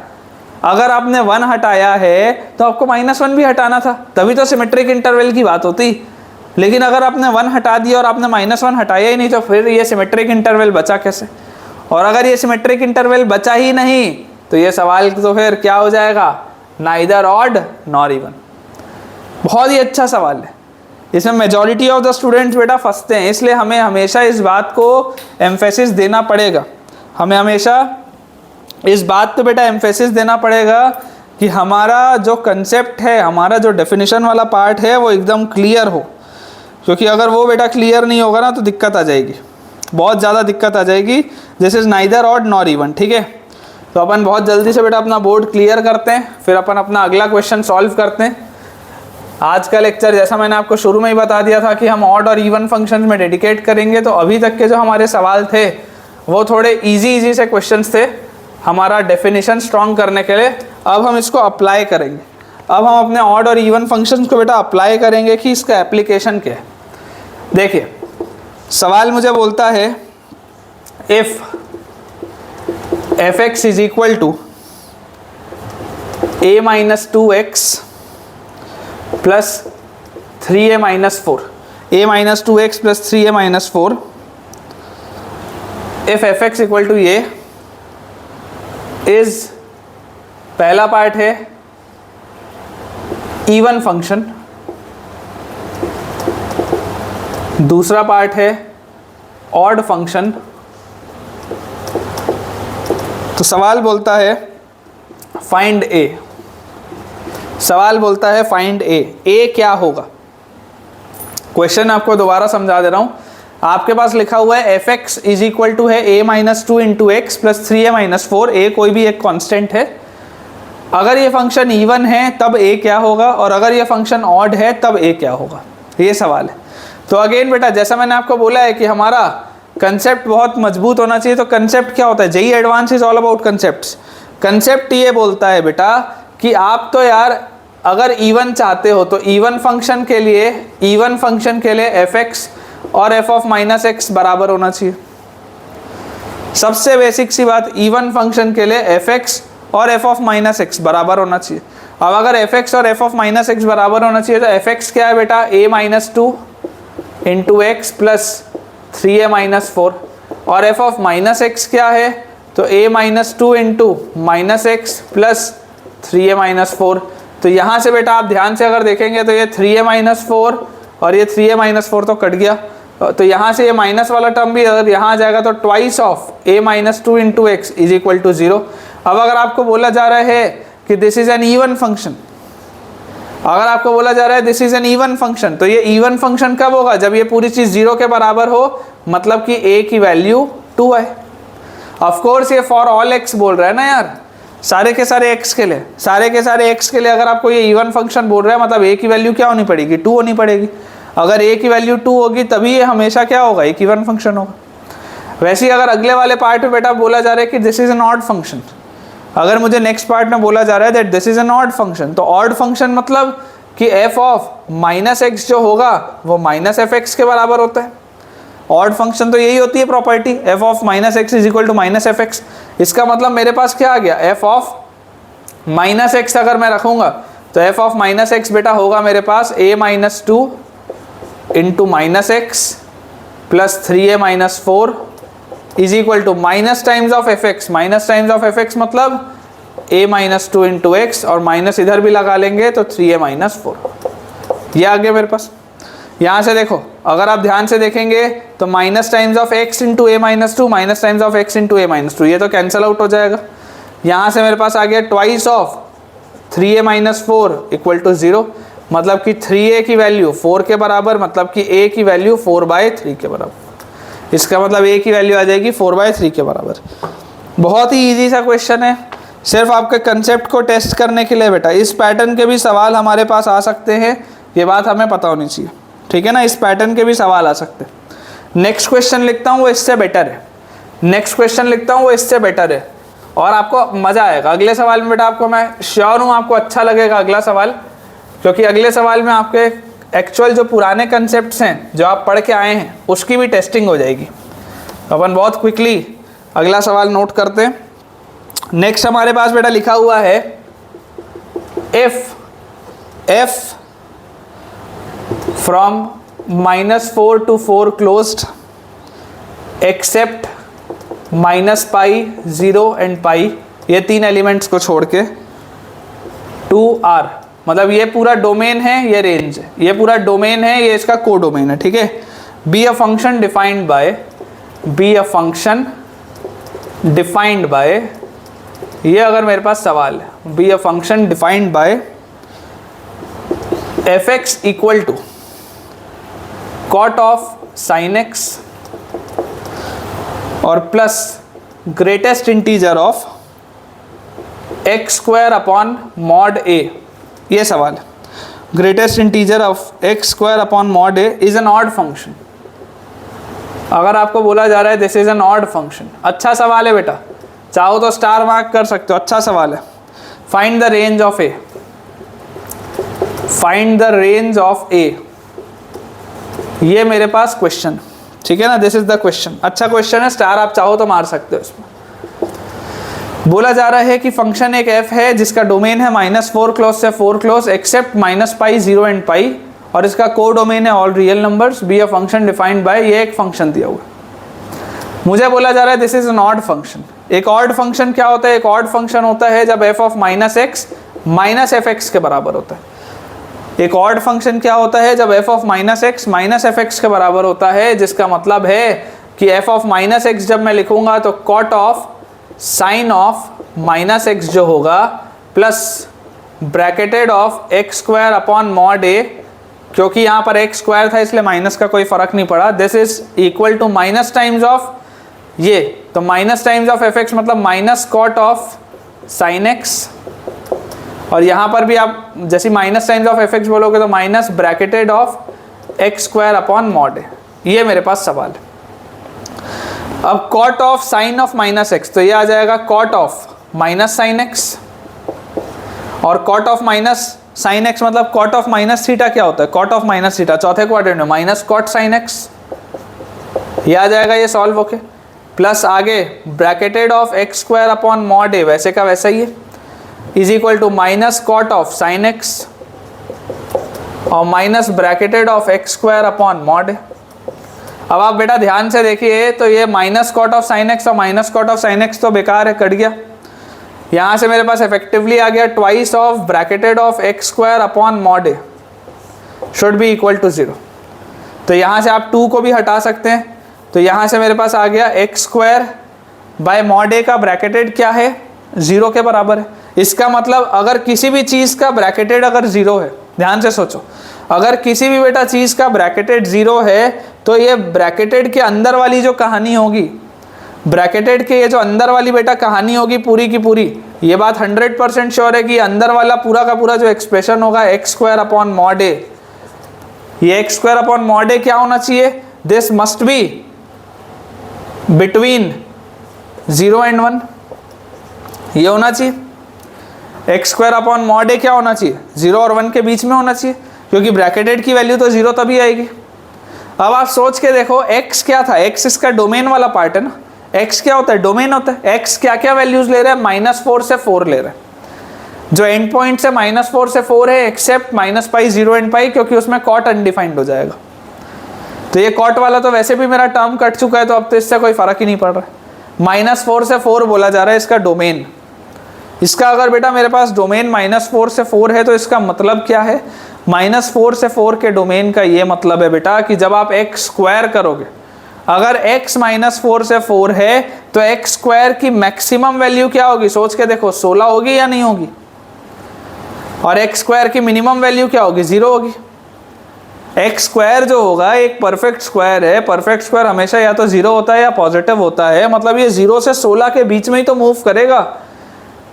अगर आपने 1 हटाया है तो आपको -1 भी हटाना था, तभी तो सिमेट्रिक इंटरवल की बात होती। लेकिन अगर आपने 1 हटा दिया और आपने -1 हटाया ही नहीं, तो फिर ये सिमेट्रिक इंटरवल बचा कैसे? और अगर ये सिमेट्रिक इंटरवल बचा ही नहीं तो ये सवाल तो फिर क्या हो जाएगा? Neither odd nor even. बहुत ही अच्छा सवाल है, इसमें मेजॉरिटी ऑफ द स्टूडेंट्स बेटा फंसते हैं, इसलिए हमें हमेशा इस बात को एम्फेसिस देना पड़ेगा, हमें हमेशा इस बात पे बेटा एम्फेसिस देना पड़ेगा कि हमारा जो कंसेप्ट है, हमारा जो डेफिनेशन वाला पार्ट है वो एकदम क्लियर हो, क्योंकि अगर वो बेटा क्लियर नहीं होगा ना तो दिक्कत आ जाएगी, बहुत ज़्यादा दिक्कत आ जाएगी। This is neither odd nor even, ठीक है। तो अपन बहुत जल्दी से बेटा अपना बोर्ड क्लियर करते हैं, फिर अपन अपना अगला क्वेश्चन सॉल्व करते हैं। आज का लेक्चर जैसा मैंने आपको शुरू में ही बता दिया था कि हम ऑड और इवन फंक्शंस में डेडिकेट करेंगे, तो अभी तक के जो हमारे सवाल थे वो थोड़े इजी से क्वेश्चंस थे हमारा डेफिनेशन स्ट्रॉन्ग करने के लिए। अब हम इसको अप्लाई करेंगे, अब हम अपने ऑड और इवन फंक्शंस को बेटा अप्लाई करेंगे कि इसका एप्लीकेशन क्या है। देखिए सवाल मुझे बोलता है if f(x) is equal to a minus 2x plus 3a minus 4, a minus 2x plus 3a minus 4, if f(x) equal to a is, पहला पार्ट है इवन फंक्शन, दूसरा पार्ट है ऑड फंक्शन। तो सवाल बोलता है फाइंड a, सवाल बोलता है फाइंड a क्या होगा। क्वेश्चन आपको दोबारा समझा दे रहा हूं, आपके पास लिखा हुआ है f(x) इज इक्वल टू है a minus 2 into x plus 3a minus 4, a कोई भी एक कांस्टेंट है। अगर ये फंक्शन इवन है तब a क्या होगा, और अगर ये फंक्शन ऑड है तब a क्या होगा, ये सवाल है। तो अगेन बेटा जैसा मैंने आपको बोला है कि हमारा कंसेप्ट बहुत मजबूत होना चाहिए। तो कंसेप्ट क्या होता है, JEE advance is all about concepts. Concept ये बोलता है बेटा कि आप तो यार अगर इवन चाहते हो तो इवन फंक्शन के लिए f(x) और f ऑफ माइनस एक्स बराबर होना चाहिए। सबसे बेसिक सी बात, इवन फंक्शन के लिए f(x) और f ऑफ माइनस एक्स बराबर होना चाहिए। अब अगर f(x) और f ऑफ माइनस एक्स बराबर होना चाहिए तो f(x) क्या है बेटा, a minus 2 into x plus 3a minus 4, और f ऑफ माइनस एक्स क्या है, तो a minus 2 into minus x plus 3a minus 4। तो यहाँ से बेटा आप ध्यान से अगर देखेंगे तो ये 3a माइनस 4 और ये 3a माइनस 4 तो कट गया, तो यहाँ से ये माइनस वाला टर्म भी अगर यहाँ आ जाएगा तो twice of a minus 2 into x is equal to 0। अब अगर आपको बोला जा रहा है कि this is an even function, अगर आपको बोला जा रहा है this is an even function, तो ये इवन फंक्शन कब होगा, जब ये पूरी चीज 0 के बराबर हो, मतलब कि a की वैल्यू 2 है। ऑफ कोर्स ये फॉर ऑल x बोल रहा है ना यार, सारे के सारे x के लिए, सारे के सारे x के लिए अगर आपको ये इवन फंक्शन बोल रहा है मतलब a की वैल्यू क्या होनी पड़ेगी, 2 होनी पड़ेगी। अगर a की वैल्यू 2 होगी तभी ये हमेशा क्या होगा, एक इवन फंक्शन होगा। वैसे ही अगर अगले वाले पार्ट में बेटा बोला जा रहा है कि this is an odd function, अगर मुझे नेक्स्ट पार्ट में बोला जा रहा है that this is an odd function, तो ऑड फंक्शन मतलब कि f ऑफ माइनस एक्स जो होगा वो माइनस f(x) के बराबर होता है। ऑड फंक्शन तो यही होती है property, f of minus x is equal to minus f(x). इसका मतलब मेरे पास क्या आ गया, f ऑफ माइनस एक्स अगर मैं रखूंगा तो f ऑफ माइनस एक्स बेटा होगा मेरे पास a minus 2 into minus x plus 3a minus 4 is equal to minus times of f(x), minus times of f(x) मतलब a माइनस 2 इंटू एक्स, और माइनस इधर भी लगा लेंगे तो 3a माइनस 4। ये आ गया मेरे पास। यहाँ से देखो अगर आप ध्यान से देखेंगे तो minus times of x into a minus 2 minus times of x into a minus 2, ये तो कैंसिल आउट हो जाएगा। यहाँ से मेरे पास आ गया twice of 3a minus 4 equal to 0, मतलब कि 3a की वैल्यू 4 के बराबर, मतलब कि a की वैल्यू 4/3 के बराबर। इसका मतलब a की वैल्यू आ जाएगी 4/3 के बराबर। बहुत ही ईजी सा क्वेश्चन है, सिर्फ आपके कंसेप्ट को टेस्ट करने के लिए बेटा। इस पैटर्न के भी सवाल हमारे पास आ सकते हैं, ये बात हमें पता होनी चाहिए, ठीक है ना। इस पैटर्न के भी सवाल आ सकते हैं। नेक्स्ट क्वेश्चन लिखता हूँ वो इससे बेटर है, नेक्स्ट क्वेश्चन लिखता हूँ वो इससे बेटर है, और आपको मज़ा आएगा अगले सवाल में बेटा। आपको मैं श्योर हूँ आपको अच्छा लगेगा अगला सवाल, क्योंकि अगले सवाल में आपके एक्चुअल जो पुराने कंसेप्ट्स हैं जो आप पढ़ के आए हैं उसकी भी टेस्टिंग हो जाएगी। अपन बहुत क्विकली अगला सवाल नोट करते हैं। नेक्स्ट हमारे पास बेटा लिखा हुआ है if f from -4 to 4 closed except -π, 0 and π, ये तीन एलिमेंट्स को छोड़ के 2r मतलब ये पूरा डोमेन है, ये रेंज है, ये पूरा डोमेन है, ये इसका को डोमेन है, ठीक है। Be a function defined by, be a function defined by, ये अगर मेरे पास सवाल है, be a function defined by F x equal to cot of sine X और plus greatest integer of x square upon mod A, ये सवाल है। Greatest integer of x square upon mod A is an odd function. अगर आपको बोला जा रहा है this is an odd function, अच्छा सवाल है बेटा, चाहो तो स्टार मार्क कर सकते हो, अच्छा सवाल है। Find the range of A, find the range of A, ये मेरे पास क्वेश्चन, ठीक है ना, दिस इज द क्वेश्चन। अच्छा क्वेश्चन है, स्टार आप चाहो तो मार सकते हो इसमें। बोला जा रहा है कि फंक्शन एक f है जिसका डोमेन है -4 क्लोज से 4 क्लोज एक्सेप्ट -π 0 एंड π, और इसका को डोमेन है all real numbers, B a function defined by, ये एक फंक्शन दिया हुआ है। मुझे बोला जा रहा है this is an odd function. एक ऑड फंक्शन क्या होता है? एक ऑड फंक्शन होता है जब f ऑफ -x -f(x) के बराबर होता है। एक ऑड फंक्शन क्या होता है? जब f ऑफ -x -f(x) के बराबर होता है, जिसका मतलब है कि f ऑफ -x जब मैं लिखूंगा तो cot of sine of -x जो होगा plus bracketed of x square upon mod A, क्योंकि यहाँ पर एक्स स्क्वायर था इसलिए माइनस का कोई फर्क नहीं पड़ा, this is equal to minus times of ये, तो minus times of F X मतलब minus cot of sine X, और यहाँ पर भी आप जैसे minus times of F X बोलोगे तो minus bracketed of x square upon mod A, ये मेरे पास सवाल है। अब cot of sine of -x, तो ये आ जाएगा cot of minus sine X, और cot of minus sine x मतलब कॉट ऑफ माइनस थीटा क्या होता है? कॉट ऑफ माइनस थीटा चौथे क्वाड्रेंट में माइनस कॉट साइन एक्स, ये आ जाएगा, ये सॉल्व होके, प्लस आगे bracketed of x square upon mod A, वैसे का वैसा ही है, is equal to minus cot of sine X और minus bracketed of x square upon mod A. अब आप बेटा ध्यान से देखिए, तो ये minus cot of sine X और minus cot of sine x तो बेकार है, कट गया। यहाँ से मेरे पास इफेक्टिवली आ गया twice of bracketed of x square upon mod a should be equal to 0। तो यहाँ से आप 2 को भी हटा सकते हैं, तो यहाँ से मेरे पास आ गया एक्स स्क्वायर बाय मॉड ए का ब्रैकेटेड क्या है? 0 के बराबर है। इसका मतलब अगर किसी भी चीज़ का ब्रैकेटेड अगर 0 है, ध्यान से सोचो, अगर किसी भी बेटा चीज़ का ब्रैकेटेड 0 है तो ये ब्रैकेटेड के अंदर वाली जो कहानी होगी, ब्रैकेटेड के ये जो अंदर वाली बेटा कहानी होगी पूरी की पूरी, ये बात 100% श्योर है कि अंदर वाला पूरा का पूरा जो एक्सप्रेशन होगा x square upon mod A, ये एक्स स्क्वायर अपॉन मॉड ए क्या होना चाहिए? This must be between 0 and 1, ये होना चाहिए। एक्स स्क्वायर अपॉन मॉड ए क्या होना चाहिए? 0 और 1 के बीच में होना चाहिए, क्योंकि ब्रैकेटेड की वैल्यू तो 0 तभी आएगी। अब आप सोच के देखो, x क्या था? x इसका डोमेन वाला पार्ट है ना, x क्या होता है? डोमेन होता है। x क्या क्या वैल्यूज ले रहा है? -4 से 4 ले रहा है। जो एंड पॉइंट से -4 से 4 है एक्सेप्ट -π 0 एंड π, क्योंकि उसमें कॉट अनडिफाइंड हो जाएगा। तो ये कॉट वाला तो वैसे भी मेरा टर्म कट चुका है, तो अब तो इससे कोई फर्क ही नहीं पड़ रहा है। -4 से 4 बोला जा रहा है इसका डोमेन। इसका अगर बेटा मेरे पास डोमेन -4 से 4 है तो इसका मतलब क्या है? -4 से 4 के डोमेन का ये मतलब है बेटा कि जब आप x स्क्वायर करोगे, अगर x -4 से 4 है तो x स्क्वायर की मैक्सिमम वैल्यू क्या होगी? सोच के देखो, 16 होगी या नहीं होगी? और x स्क्वायर की मिनिमम वैल्यू क्या होगी? 0 होगी। x स्क्वायर जो होगा एक परफेक्ट स्क्वायर है, परफेक्ट स्क्वायर हमेशा या तो 0 होता है या पॉजिटिव होता है, मतलब ये 0 से 16 के बीच में ही तो मूव करेगा।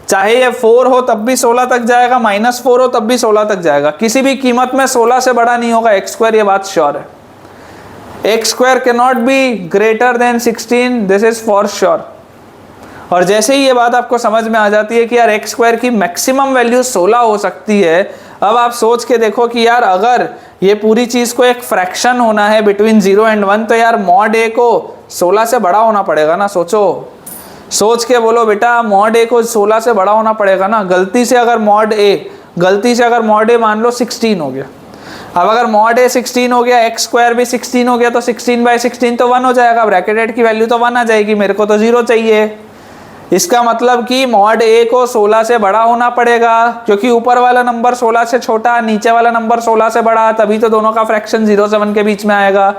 चाहे ये 4 हो तब भी 16 तक जाएगा, -4 हो तब भी 16 तक जाएगा, किसी भी कीमत में 16 से बड़ा नहीं होगा एक्स स्क्वायर, ये बात श्योर है। X square can not be greater then 16, this is for sure. और जैसे ही ये बात आपको समझ में आ जाती है कि यार एक्स स्क्वायर की मैक्सिमम वैल्यू 16 हो सकती है, अब आप सोच के देखो कि यार अगर ये पूरी चीज़ को एक फ्रैक्शन होना है बिटवीन 0 एंड 1, तो यार मॉड ए को 16 से बड़ा होना पड़ेगा ना। सोच के बोलो बेटा, मॉड ए को 16 से बड़ा होना पड़ेगा ना। गलती से अगर मॉड ए मान लो 16 हो गया, अब अगर मॉड ए 16 हो गया, एक्स स्क्वायर भी 16 हो गया, तो 16/16 तो 1 हो जाएगा, ब्रैकेटेड की वैल्यू तो 1 आ जाएगी, मेरे को तो 0 चाहिए। इसका मतलब कि मॉड ए को 16 से बड़ा होना पड़ेगा, क्योंकि ऊपर वाला नंबर 16 से छोटा, नीचे वाला नंबर 16 से बड़ा, तभी तो दोनों का फ्रैक्शन 0 से 1 के बीच में आएगा।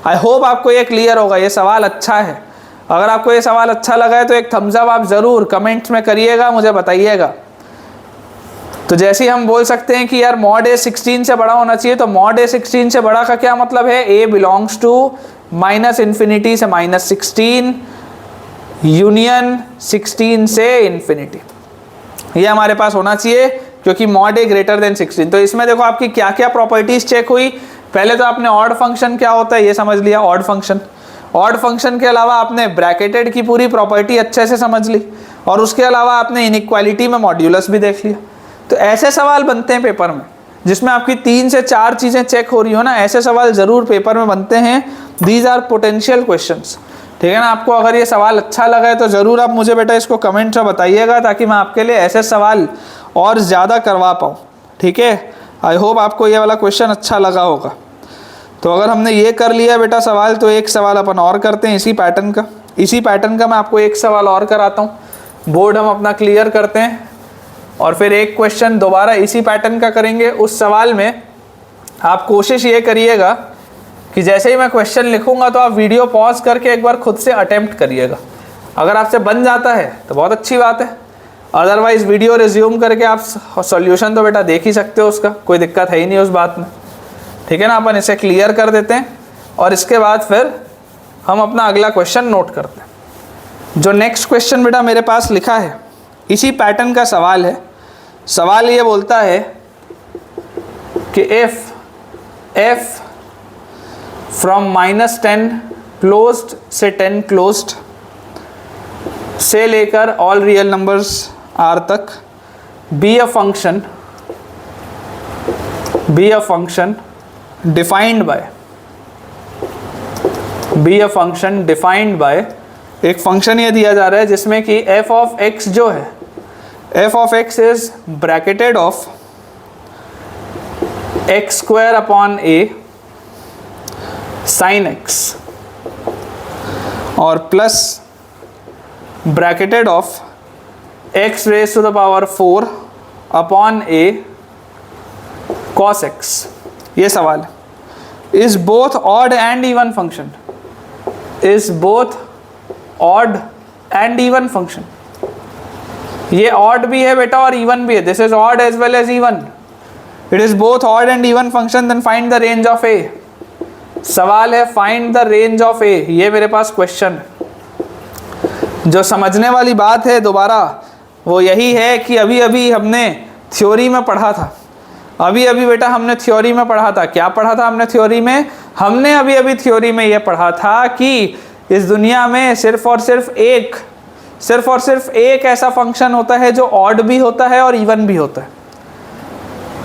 आई होप आपको ये क्लियर होगा, ये सवाल अच्छा है। अगर आपको ये सवाल अच्छा लगा है तो एक थम्स अप आप ज़रूर कमेंट्स में करिएगा, मुझे बताइएगा। तो जैसे ही हम बोल सकते हैं कि यार मॉड ए 16 से बड़ा होना चाहिए, तो मॉड ए 16 से बड़ा का क्या मतलब है? ए बिलोंग्स टू -∞ से -16 यूनियन 16 से इन्फिनिटी, ये हमारे पास होना चाहिए, क्योंकि मॉड ए ग्रेटर देन 16। तो इसमें देखो आपकी क्या क्या प्रॉपर्टीज चेक हुई। पहले तो आपने ऑड फंक्शन क्या होता है ये समझ लिया, ऑड फंक्शन। ऑड फंक्शन के अलावा आपने ब्रैकेटेड की पूरी प्रॉपर्टी अच्छे से समझ ली, और उसके अलावा आपने इनइक्वालिटी में मॉड्यूलस भी देख लिया। तो ऐसे सवाल बनते हैं पेपर में जिसमें आपकी 3 से 4 चीज़ें चेक हो रही हो ना, ऐसे सवाल ज़रूर पेपर में बनते हैं। दीज आर पोटेंशियल क्वेश्चंस, ठीक है ना। आपको अगर ये सवाल अच्छा लगा है तो ज़रूर आप मुझे बेटा इसको कमेंट में बताइएगा, ताकि मैं आपके लिए ऐसे सवाल और ज़्यादा करवा पाऊँ, ठीक है। आई होप आपको ये वाला क्वेश्चन अच्छा लगा होगा। तो अगर हमने ये कर लिया बेटा सवाल, तो एक सवाल अपन और करते हैं इसी पैटर्न का मैं आपको एक सवाल और कराता हूँ। बोर्ड हम अपना क्लियर करते हैं और फिर एक क्वेश्चन दोबारा इसी पैटर्न का करेंगे। उस सवाल में आप कोशिश ये करिएगा कि जैसे ही मैं क्वेश्चन लिखूंगा तो आप वीडियो पॉज करके एक बार खुद से अटेम्प्ट करिएगा। अगर आपसे बन जाता है तो बहुत अच्छी बात है, अदरवाइज वीडियो रिज्यूम करके आप सॉल्यूशन तो बेटा देख ही सकते हो, उसका कोई दिक्कत है ही नहीं उस बात में, ठीक है ना। अपन इसे क्लियर कर देते हैं और इसके बाद फिर हम अपना अगला क्वेश्चन नोट करते हैं। जो नेक्स्ट क्वेश्चन बेटा मेरे पास लिखा है इसी पैटर्न का सवाल है। सवाल ये बोलता है कि इफ f फ्रॉम -10 क्लोज्ड से 10 क्लोज्ड से लेकर ऑल रियल नंबर्स r तक B a function defined bye एक फंक्शन ये दिया जा रहा है जिसमें कि f ऑफ x जो है, f of x is bracketed of x² upon a sin x और plus bracketed of x raise to the power 4 upon a cos x। ये सवाल है। Is both odd and even function, is both odd and even function. ये ऑड भी है बेटा और इवन भी है, this is odd as well as even. It is both odd and even function, then find the range of ए। सवाल है find the range of A, ये मेरे पास क्वेश्चन है। जो समझने वाली बात है दोबारा वो यही है कि अभी अभी हमने थ्योरी में पढ़ा था, अभी अभी बेटा हमने थ्योरी में पढ़ा था। क्या पढ़ा था हमने थ्योरी में? हमने अभी अभी थ्योरी में ये पढ़ा था कि इस दुनिया में सिर्फ और सिर्फ एक ऐसा फंक्शन होता है जो ऑड भी होता है और इवन भी होता है।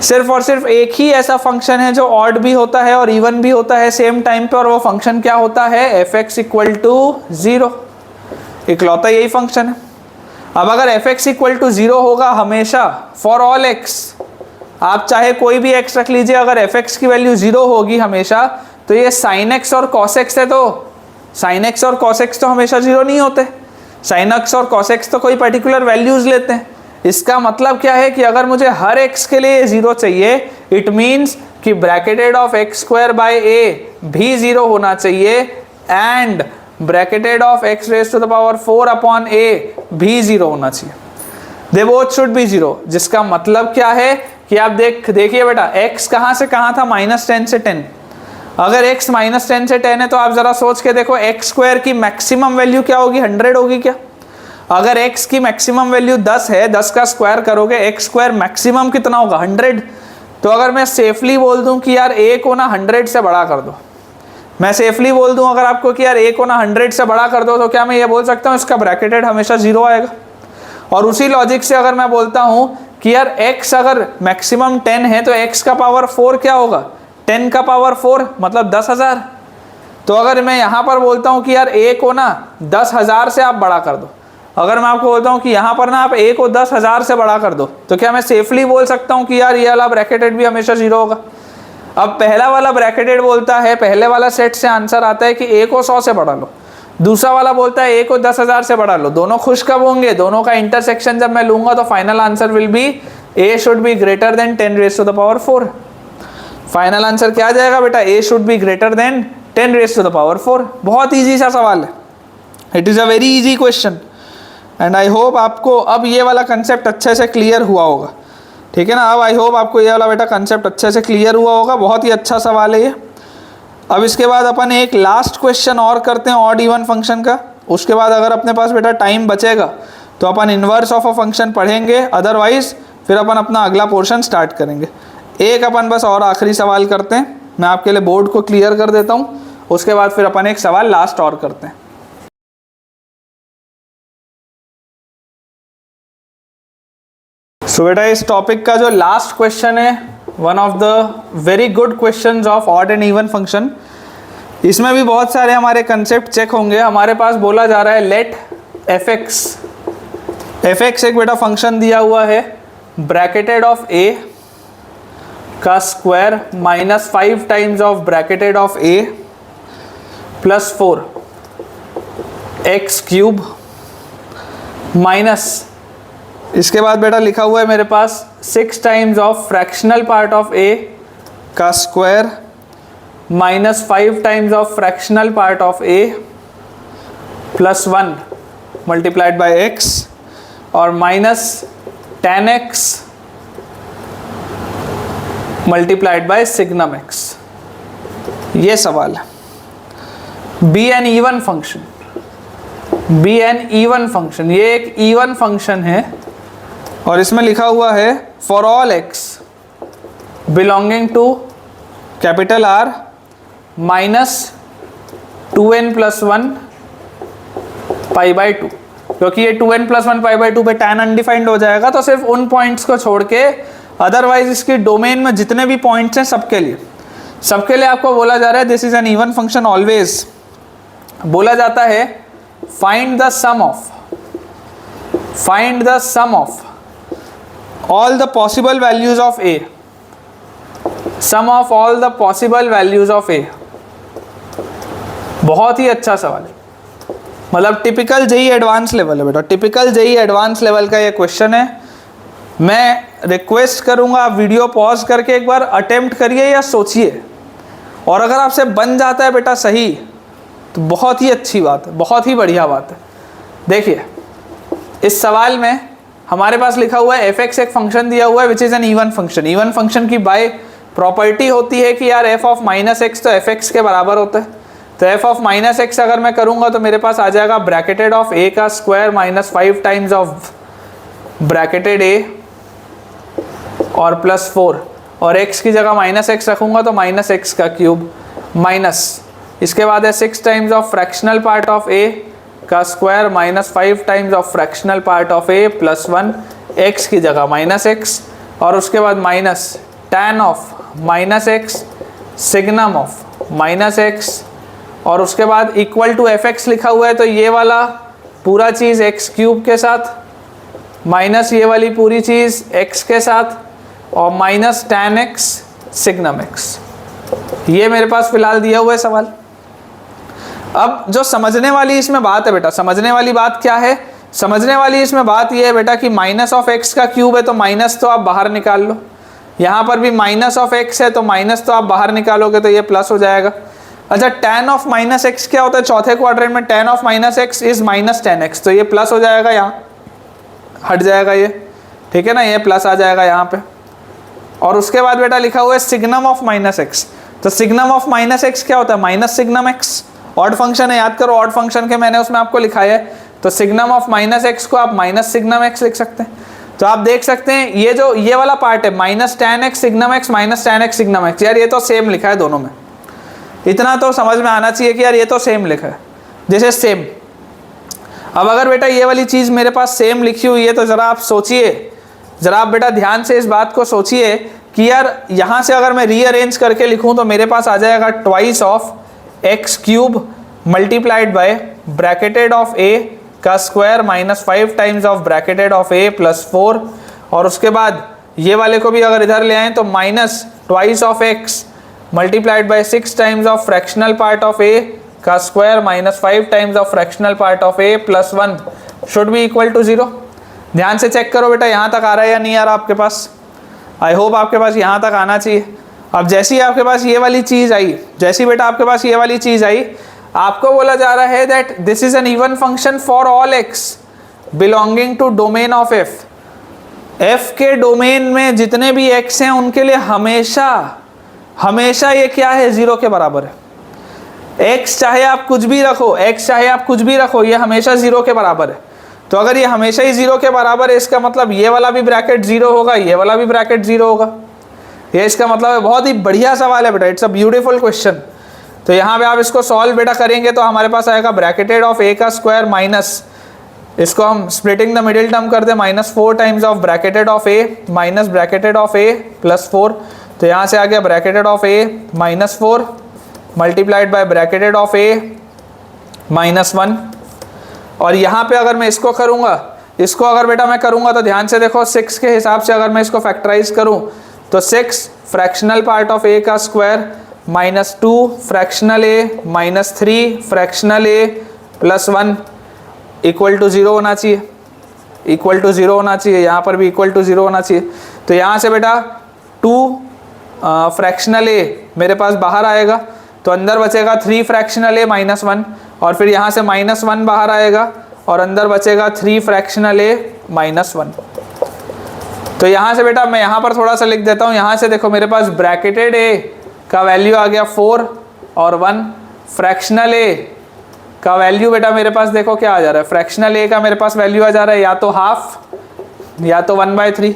सिर्फ और सिर्फ एक ही ऐसा फंक्शन है जो ऑड भी होता है और इवन भी होता है सेम टाइम पे, और वो फंक्शन क्या होता है? fx = 0। इकलौता यही फंक्शन है। अब अगर fx = 0 होगा हमेशा फॉर ऑल x, आप चाहे कोई भी x रख लीजिए, अगर fx की वैल्यू 0 होगी हमेशा, तो ये sin x और cos x है, तो sin x और cos x तो हमेशा 0 नहीं होते। sin x और cos x तो कोई पर्टिकुलर वैल्यूज लेते हैं। इसका मतलब क्या है कि अगर मुझे हर x के लिए 0 चाहिए, इट मीन्स कि bracketed of x² by a भी 0 होना चाहिए and bracketed of x raise to the power 4 upon a भी 0 होना चाहिए। दे बोथ शुड बी 0, जिसका मतलब क्या है कि आप देखिए बेटा x कहाँ से कहाँ था? -10 से 10। अगर x -10 से 10 है तो आप जरा सोच के देखो x² की मैक्सिमम वैल्यू क्या होगी? 100 होगी क्या? अगर x की मैक्सिमम वैल्यू 10 है, 10 का स्क्वायर करोगे, x² मैक्सिमम कितना होगा? 100। तो अगर मैं सेफली बोल दूं कि यार a को ना 100 से बड़ा कर दो, मैं सेफली बोल दूं अगर आपको कि यार a को ना 100 से बड़ा कर दो, तो क्या मैं ये बोल सकता हूँ इसका ब्रैकेटेड हमेशा 0 आएगा? और उसी लॉजिक से अगर मैं बोलता हूँ कि यार x अगर मैक्सिमम 10 है तो x का पावर 4 क्या होगा? 10 का पावर 4 मतलब 10,000। तो अगर मैं यहाँ पर बोलता हूँ कि यार a को ना 10,000 से आप बड़ा कर दो, अगर मैं आपको बोलता हूँ कि यहाँ पर ना आप a को 10,000 से बड़ा कर दो, तो क्या मैं सेफली बोल सकता हूँ कि यार ये वाला ब्रैकेटेड भी हमेशा 0 होगा? अब पहला वाला ब्रैकेटेड बोलता है, पहले वाला सेट से आंसर आता है कि a को 100 से बढ़ा लो, दूसरा वाला बोलता है a को 10,000 से बढ़ा लो। दोनों खुश कब होंगे? दोनों का इंटरसेक्शन जब मैं लूंगा तो final answer will be a should be greater than 10 raise to the power 4। Final answer क्या आ जाएगा बेटा? a should be greater than 10 raise to the power 4। बहुत ईजी सा सवाल है, it is a very easy question and I hope आपको अब ये वाला कंसेप्ट अच्छे से क्लियर हुआ होगा। ठीक है ना, अब आई होप आपको ये वाला बेटा कंसेप्ट अच्छे से क्लियर हुआ होगा। बहुत ही अच्छा सवाल है ये। अब इसके बाद अपन एक लास्ट क्वेश्चन और करते हैं ऑड इवन फंक्शन का। उसके बाद अगर अपने पास बेटा टाइम बचेगा तो अपन इन्वर्स ऑफ अ फंक्शन पढ़ेंगे, अदरवाइज फिर अपन अपना अगला पोर्शन स्टार्ट करेंगे। एक अपन बस और आखिरी सवाल करते हैं, मैं आपके लिए बोर्ड को क्लियर कर देता हूँ, उसके बाद फिर अपन एक सवाल लास्ट और करते हैं। सो बेटा इस टॉपिक का जो लास्ट क्वेश्चन है, one of the very good questions of odd and even function. इसमें भी बहुत सारे हमारे कंसेप्ट चेक होंगे। हमारे पास बोला जा रहा है लेट एफ एक्स एक बेटा फंक्शन दिया हुआ है, ब्रैकेटेड ऑफ a का square minus 5 times of bracketed of a plus 4 x cube minus, इसके बाद बेटा लिखा हुआ है मेरे पास 6 times of fractional part of a का square minus 5 times of fractional part of a plus 1 multiplied by x और minus tan x multiplied by signum x। ये सवाल है। Be an even function, be an even function, ये एक इवन फंक्शन है और इसमें लिखा हुआ है for all x belonging to capital R minus 2n plus 1 pi by 2। क्योंकि ये 2n प्लस 1 पाई बाई 2 पे tan अनडिफाइंड हो जाएगा, तो सिर्फ उन पॉइंट्स को छोड़ के अदरवाइज इसकी डोमेन में जितने भी पॉइंट्स हैं सबके लिए आपको बोला जा रहा है this is an even function. Always बोला जाता है find the sum of all the possible values of a, sum of all the possible values of a। बहुत ही अच्छा सवाल है, मतलब टिपिकल जेई एडवांस लेवल है बेटा, टिपिकल जेई एडवांस लेवल का ये क्वेश्चन है। मैं रिक्वेस्ट करूंगा आप वीडियो पॉज करके एक बार अटेम्प्ट करिए या सोचिए, और अगर आपसे बन जाता है बेटा सही तो बहुत ही अच्छी बात है, बहुत ही बढ़िया बात है। देखिए इस सवाल में हमारे पास लिखा हुआ है एफ एक्स एक फंक्शन दिया हुआ है which is an even function. Even function की बाय प्रॉपर्टी होती है कि यार एफ ऑफ माइनस एक्स तो एफ एक्स के बराबर होता है। तो एफ ऑफ माइनस एक्स अगर मैं करूँगा तो मेरे पास आ जाएगा ब्रैकेटेड ऑफ ए का square minus 5 times of bracketed A और प्लस 4, और एक्स की जगह माइनस एक्स रखूँगा तो माइनस एक्स का क्यूब माइनस, इसके बाद है 6 times of fractional part of A का square minus 5 times of fractional part of A plus 1, X की जगह माइनस एक्स, और उसके बाद minus tan of minus X signum of minus x, और उसके बाद इक्वल टू एफ एक्स लिखा हुआ है तो ये वाला पूरा चीज़ एक्स क्यूब के साथ माइनस ये वाली पूरी चीज़ एक्स के साथ और minus tan x signum x. ये मेरे पास फिलहाल दिया हुआ है सवाल। अब जो समझने वाली इसमें बात है बेटा, समझने वाली बात क्या है? समझने वाली इसमें बात ये है बेटा कि माइनस ऑफ एक्स का क्यूब है तो माइनस तो आप बाहर निकाल लो, यहाँ पर भी माइनस ऑफ एक्स है तो माइनस तो आप बाहर निकालोगे तो ये प्लस हो जाएगा। अच्छा tan ऑफ माइनस एक्स क्या होता है? चौथे क्वाड्रेंट में tan of minus x is minus tan x, तो ये प्लस हो जाएगा, यहाँ हट जाएगा ये, ठीक है ना, ये प्लस आ जाएगा यहाँ पे। और उसके बाद बेटा लिखा हुआ है सिग्नम ऑफ माइनस एक्स, तो सिग्नम ऑफ माइनस एक्स क्या होता है? Minus signum x. Odd function है, याद करो ऑड फंक्शन के मैंने उसमें आपको लिखाया है, तो सिग्नम ऑफ माइनस एक्स को आप माइनस सिग्नम एक्स लिख सकते हैं। तो आप देख सकते हैं ये जो ये वाला पार्ट है minus tan x signum x minus tan x signum x, यार ये तो सेम लिखा है दोनों में, इतना तो समझ में आना चाहिए कि यार ये तो सेम लिखा है, दिस इज सेम। अब अगर बेटा ये वाली चीज़ मेरे पास सेम लिखी हुई है तो ज़रा आप सोचिए, ज़रा आप बेटा ध्यान से इस बात को सोचिए कि यार यहाँ से अगर मैं रीअरेंज करके लिखूँ तो मेरे पास आ जाएगा twice of X cube multiplied by bracketed of A का square minus 5 times of bracketed of A plus 4, और उसके बाद ये वाले को भी अगर इधर ले आएँ तो minus twice of X multiplied by 6 times of fractional part of A का square minus 5 times of fractional part of a plus 1 should be equal to 0। ध्यान से चेक करो बेटा यहाँ तक आ रहा है या नहीं आ रहा आपके पास। आई होप आपके पास यहाँ तक आना चाहिए। अब जैसे ही आपके पास ये वाली चीज़ आई, जैसी बेटा आपके पास ये वाली चीज़ आई, आपको बोला जा रहा है that this is an even function for all x belonging to domain of f। f के डोमेन में जितने भी x हैं उनके लिए हमेशा हमेशा ये क्या है, 0 के बराबर है। x चाहे आप कुछ भी रखो, x चाहे आप कुछ भी रखो, ये हमेशा 0 के बराबर है। तो अगर ये हमेशा ही 0 के बराबर है, इसका मतलब ये वाला भी ब्रैकेट 0 होगा, ये वाला भी ब्रैकेट 0 होगा। ये इसका मतलब है। बहुत ही बढ़िया सवाल है बेटा, इट्स अ ब्यूटीफुल क्वेश्चन। तो यहाँ पे आप इसको सॉल्व बेटा करेंगे तो हमारे पास आएगा ब्रैकेटेड ऑफ a का स्क्वायर माइनस, इसको हम स्प्लिटिंग द मिडिल टर्म कर दे, minus 4 times of bracketed of a minus bracketed of a plus 4। तो यहाँ से आ गया bracketed of a minus 4 multiplied by bracketed of a minus 1। और यहाँ पे अगर मैं इसको करूँगा, इसको अगर बेटा मैं करूँगा तो ध्यान से देखो 6 के हिसाब से अगर मैं इसको फैक्टराइज करूँ तो 6 फ्रैक्शनल पार्ट ऑफ a का square minus 2 fractional a minus 3 fractional a plus 1 equal to 0 होना चाहिए, इक्वल टू 0 होना चाहिए। यहाँ पर भी इक्वल टू 0 होना चाहिए। तो यहाँ से बेटा 2 फ्रैक्शनल a मेरे पास बाहर आएगा, तो अंदर बचेगा 3 फ्रैक्शनल a माइनस 1, और फिर यहाँ से माइनस 1 बाहर आएगा और अंदर बचेगा 3 फ्रैक्शनल a माइनस 1। तो यहाँ से बेटा मैं यहाँ पर थोड़ा सा लिख देता हूँ। यहाँ से देखो मेरे पास ब्रैकेटेड a का वैल्यू आ गया 4 और 1, फ्रैक्शनल a का वैल्यू बेटा मेरे पास देखो क्या आ जा रहा है, फ्रैक्शनल a का मेरे पास वैल्यू आ जा रहा है या तो हाफ या तो 1/3।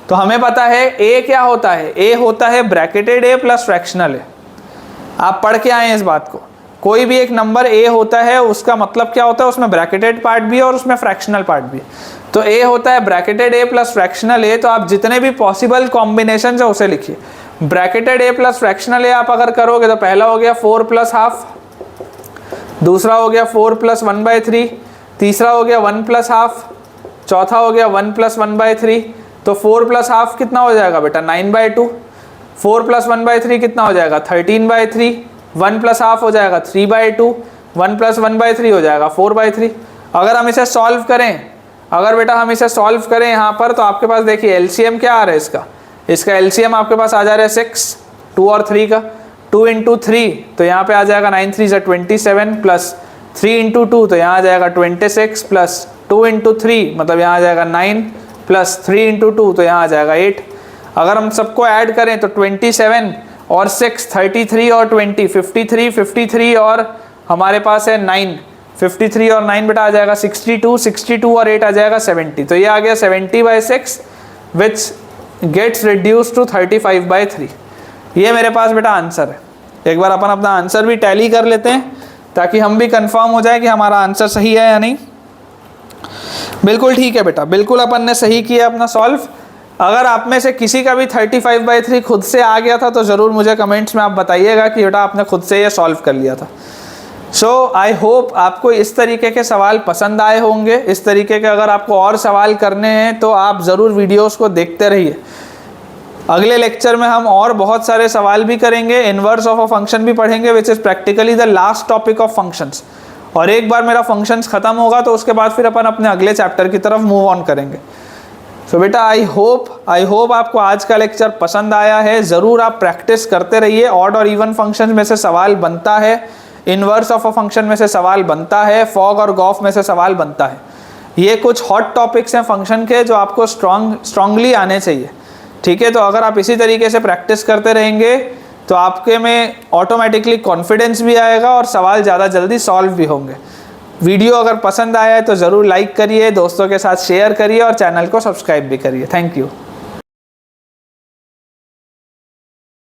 तो हमें पता है a क्या होता है, a होता है bracketed a plus fractional a। आप पढ़ के आए हैं इस बात को। कोई भी एक नंबर a होता है उसका मतलब क्या होता है, उसमें ब्रैकेटेड पार्ट भी है और उसमें फ्रैक्शनल पार्ट भी। तो a होता है bracketed a plus fractional a। तो आप जितने भी पॉसिबल कॉम्बिनेशन है उसे लिखिए। Bracketed a plus fractional a आप अगर करोगे तो पहला हो गया 4 प्लस हाफ, दूसरा हो गया 4 प्लस 1/3, तीसरा हो गया 1 प्लस हाफ, चौथा हो गया 1 प्लस 1/3। तो 4 प्लस हाफ कितना हो जाएगा बेटा 9/2, 4 प्लस 1/3 कितना हो जाएगा 13/3, 1 प्लस हाफ हो जाएगा 3/2, 1 प्लस 1/3 हो जाएगा 4/3। अगर हम इसे सॉल्व करें, अगर बेटा हम इसे सॉल्व करें यहाँ पर, तो आपके पास देखिए एलसीएम क्या आ रहा है इसका, इसका एलसीएम आपके पास आ जा रहा है 6, 2 और 3 का, 2 इंटू 3 तो यहाँ पे आ जाएगा 9 3 = 27 प्लस 3 इंटू 2 तो यहाँ आ जाएगा 26 प्लस 2 इंटू 3 मतलब यहाँ आ जाएगा 9 प्लस 3 इंटू 2 तो यहाँ आ जाएगा 8। अगर हम सबको ऐड करें तो 27 और 6 33 और 20 53 और हमारे पास है 9, 53 और 9 बेटा आ जाएगा 62 और 8 आ जाएगा 70। तो ये आ गया 70/6 विच गेट्स रिड्यूस टू 35/3। ये मेरे पास बेटा आंसर है। एक बार अपन अपना आंसर भी टैली कर लेते हैं ताकि हम भी कंफर्म हो जाए कि हमारा आंसर सही है या नहीं। बिल्कुल ठीक है बेटा, बिल्कुल अपन ने सही किया अपना सॉल्व। अगर आप में से किसी का भी 35/3 खुद से आ गया था तो ज़रूर मुझे कमेंट्स में आप बताइएगा कि बेटा आपने खुद से ये सॉल्व कर लिया था। सो आई होप आपको इस तरीके के सवाल पसंद आए होंगे। इस तरीके के अगर आपको और सवाल करने हैं तो आप ज़रूर वीडियोस को देखते रहिए। अगले लेक्चर में हम और बहुत सारे सवाल भी करेंगे, इनवर्स ऑफ अ फंक्शन भी पढ़ेंगे which is practically the last topic of functions. और एक बार मेरा फंक्शंस ख़त्म होगा तो उसके बाद फिर अपन अपने अगले चैप्टर की तरफ मूव ऑन करेंगे। सो बेटा आई होप आपको आज का लेक्चर पसंद आया है। ज़रूर आप प्रैक्टिस करते रहिए। ऑड और इवन फंक्शन में से सवाल बनता है, इनवर्स ऑफ अ फंक्शन में से सवाल बनता है, फॉग और गॉफ में से सवाल बनता है। ये कुछ हॉट टॉपिक्स हैं फंक्शन के जो आपको स्ट्रांगली आने चाहिए। ठीक है, तो अगर आप इसी तरीके से प्रैक्टिस करते रहेंगे तो आपके में ऑटोमेटिकली कॉन्फिडेंस भी आएगा और सवाल ज़्यादा जल्दी सॉल्व भी होंगे। वीडियो अगर पसंद आया है तो ज़रूर लाइक करिए, दोस्तों के साथ शेयर करिए और चैनल को सब्सक्राइब भी करिए। Thank you.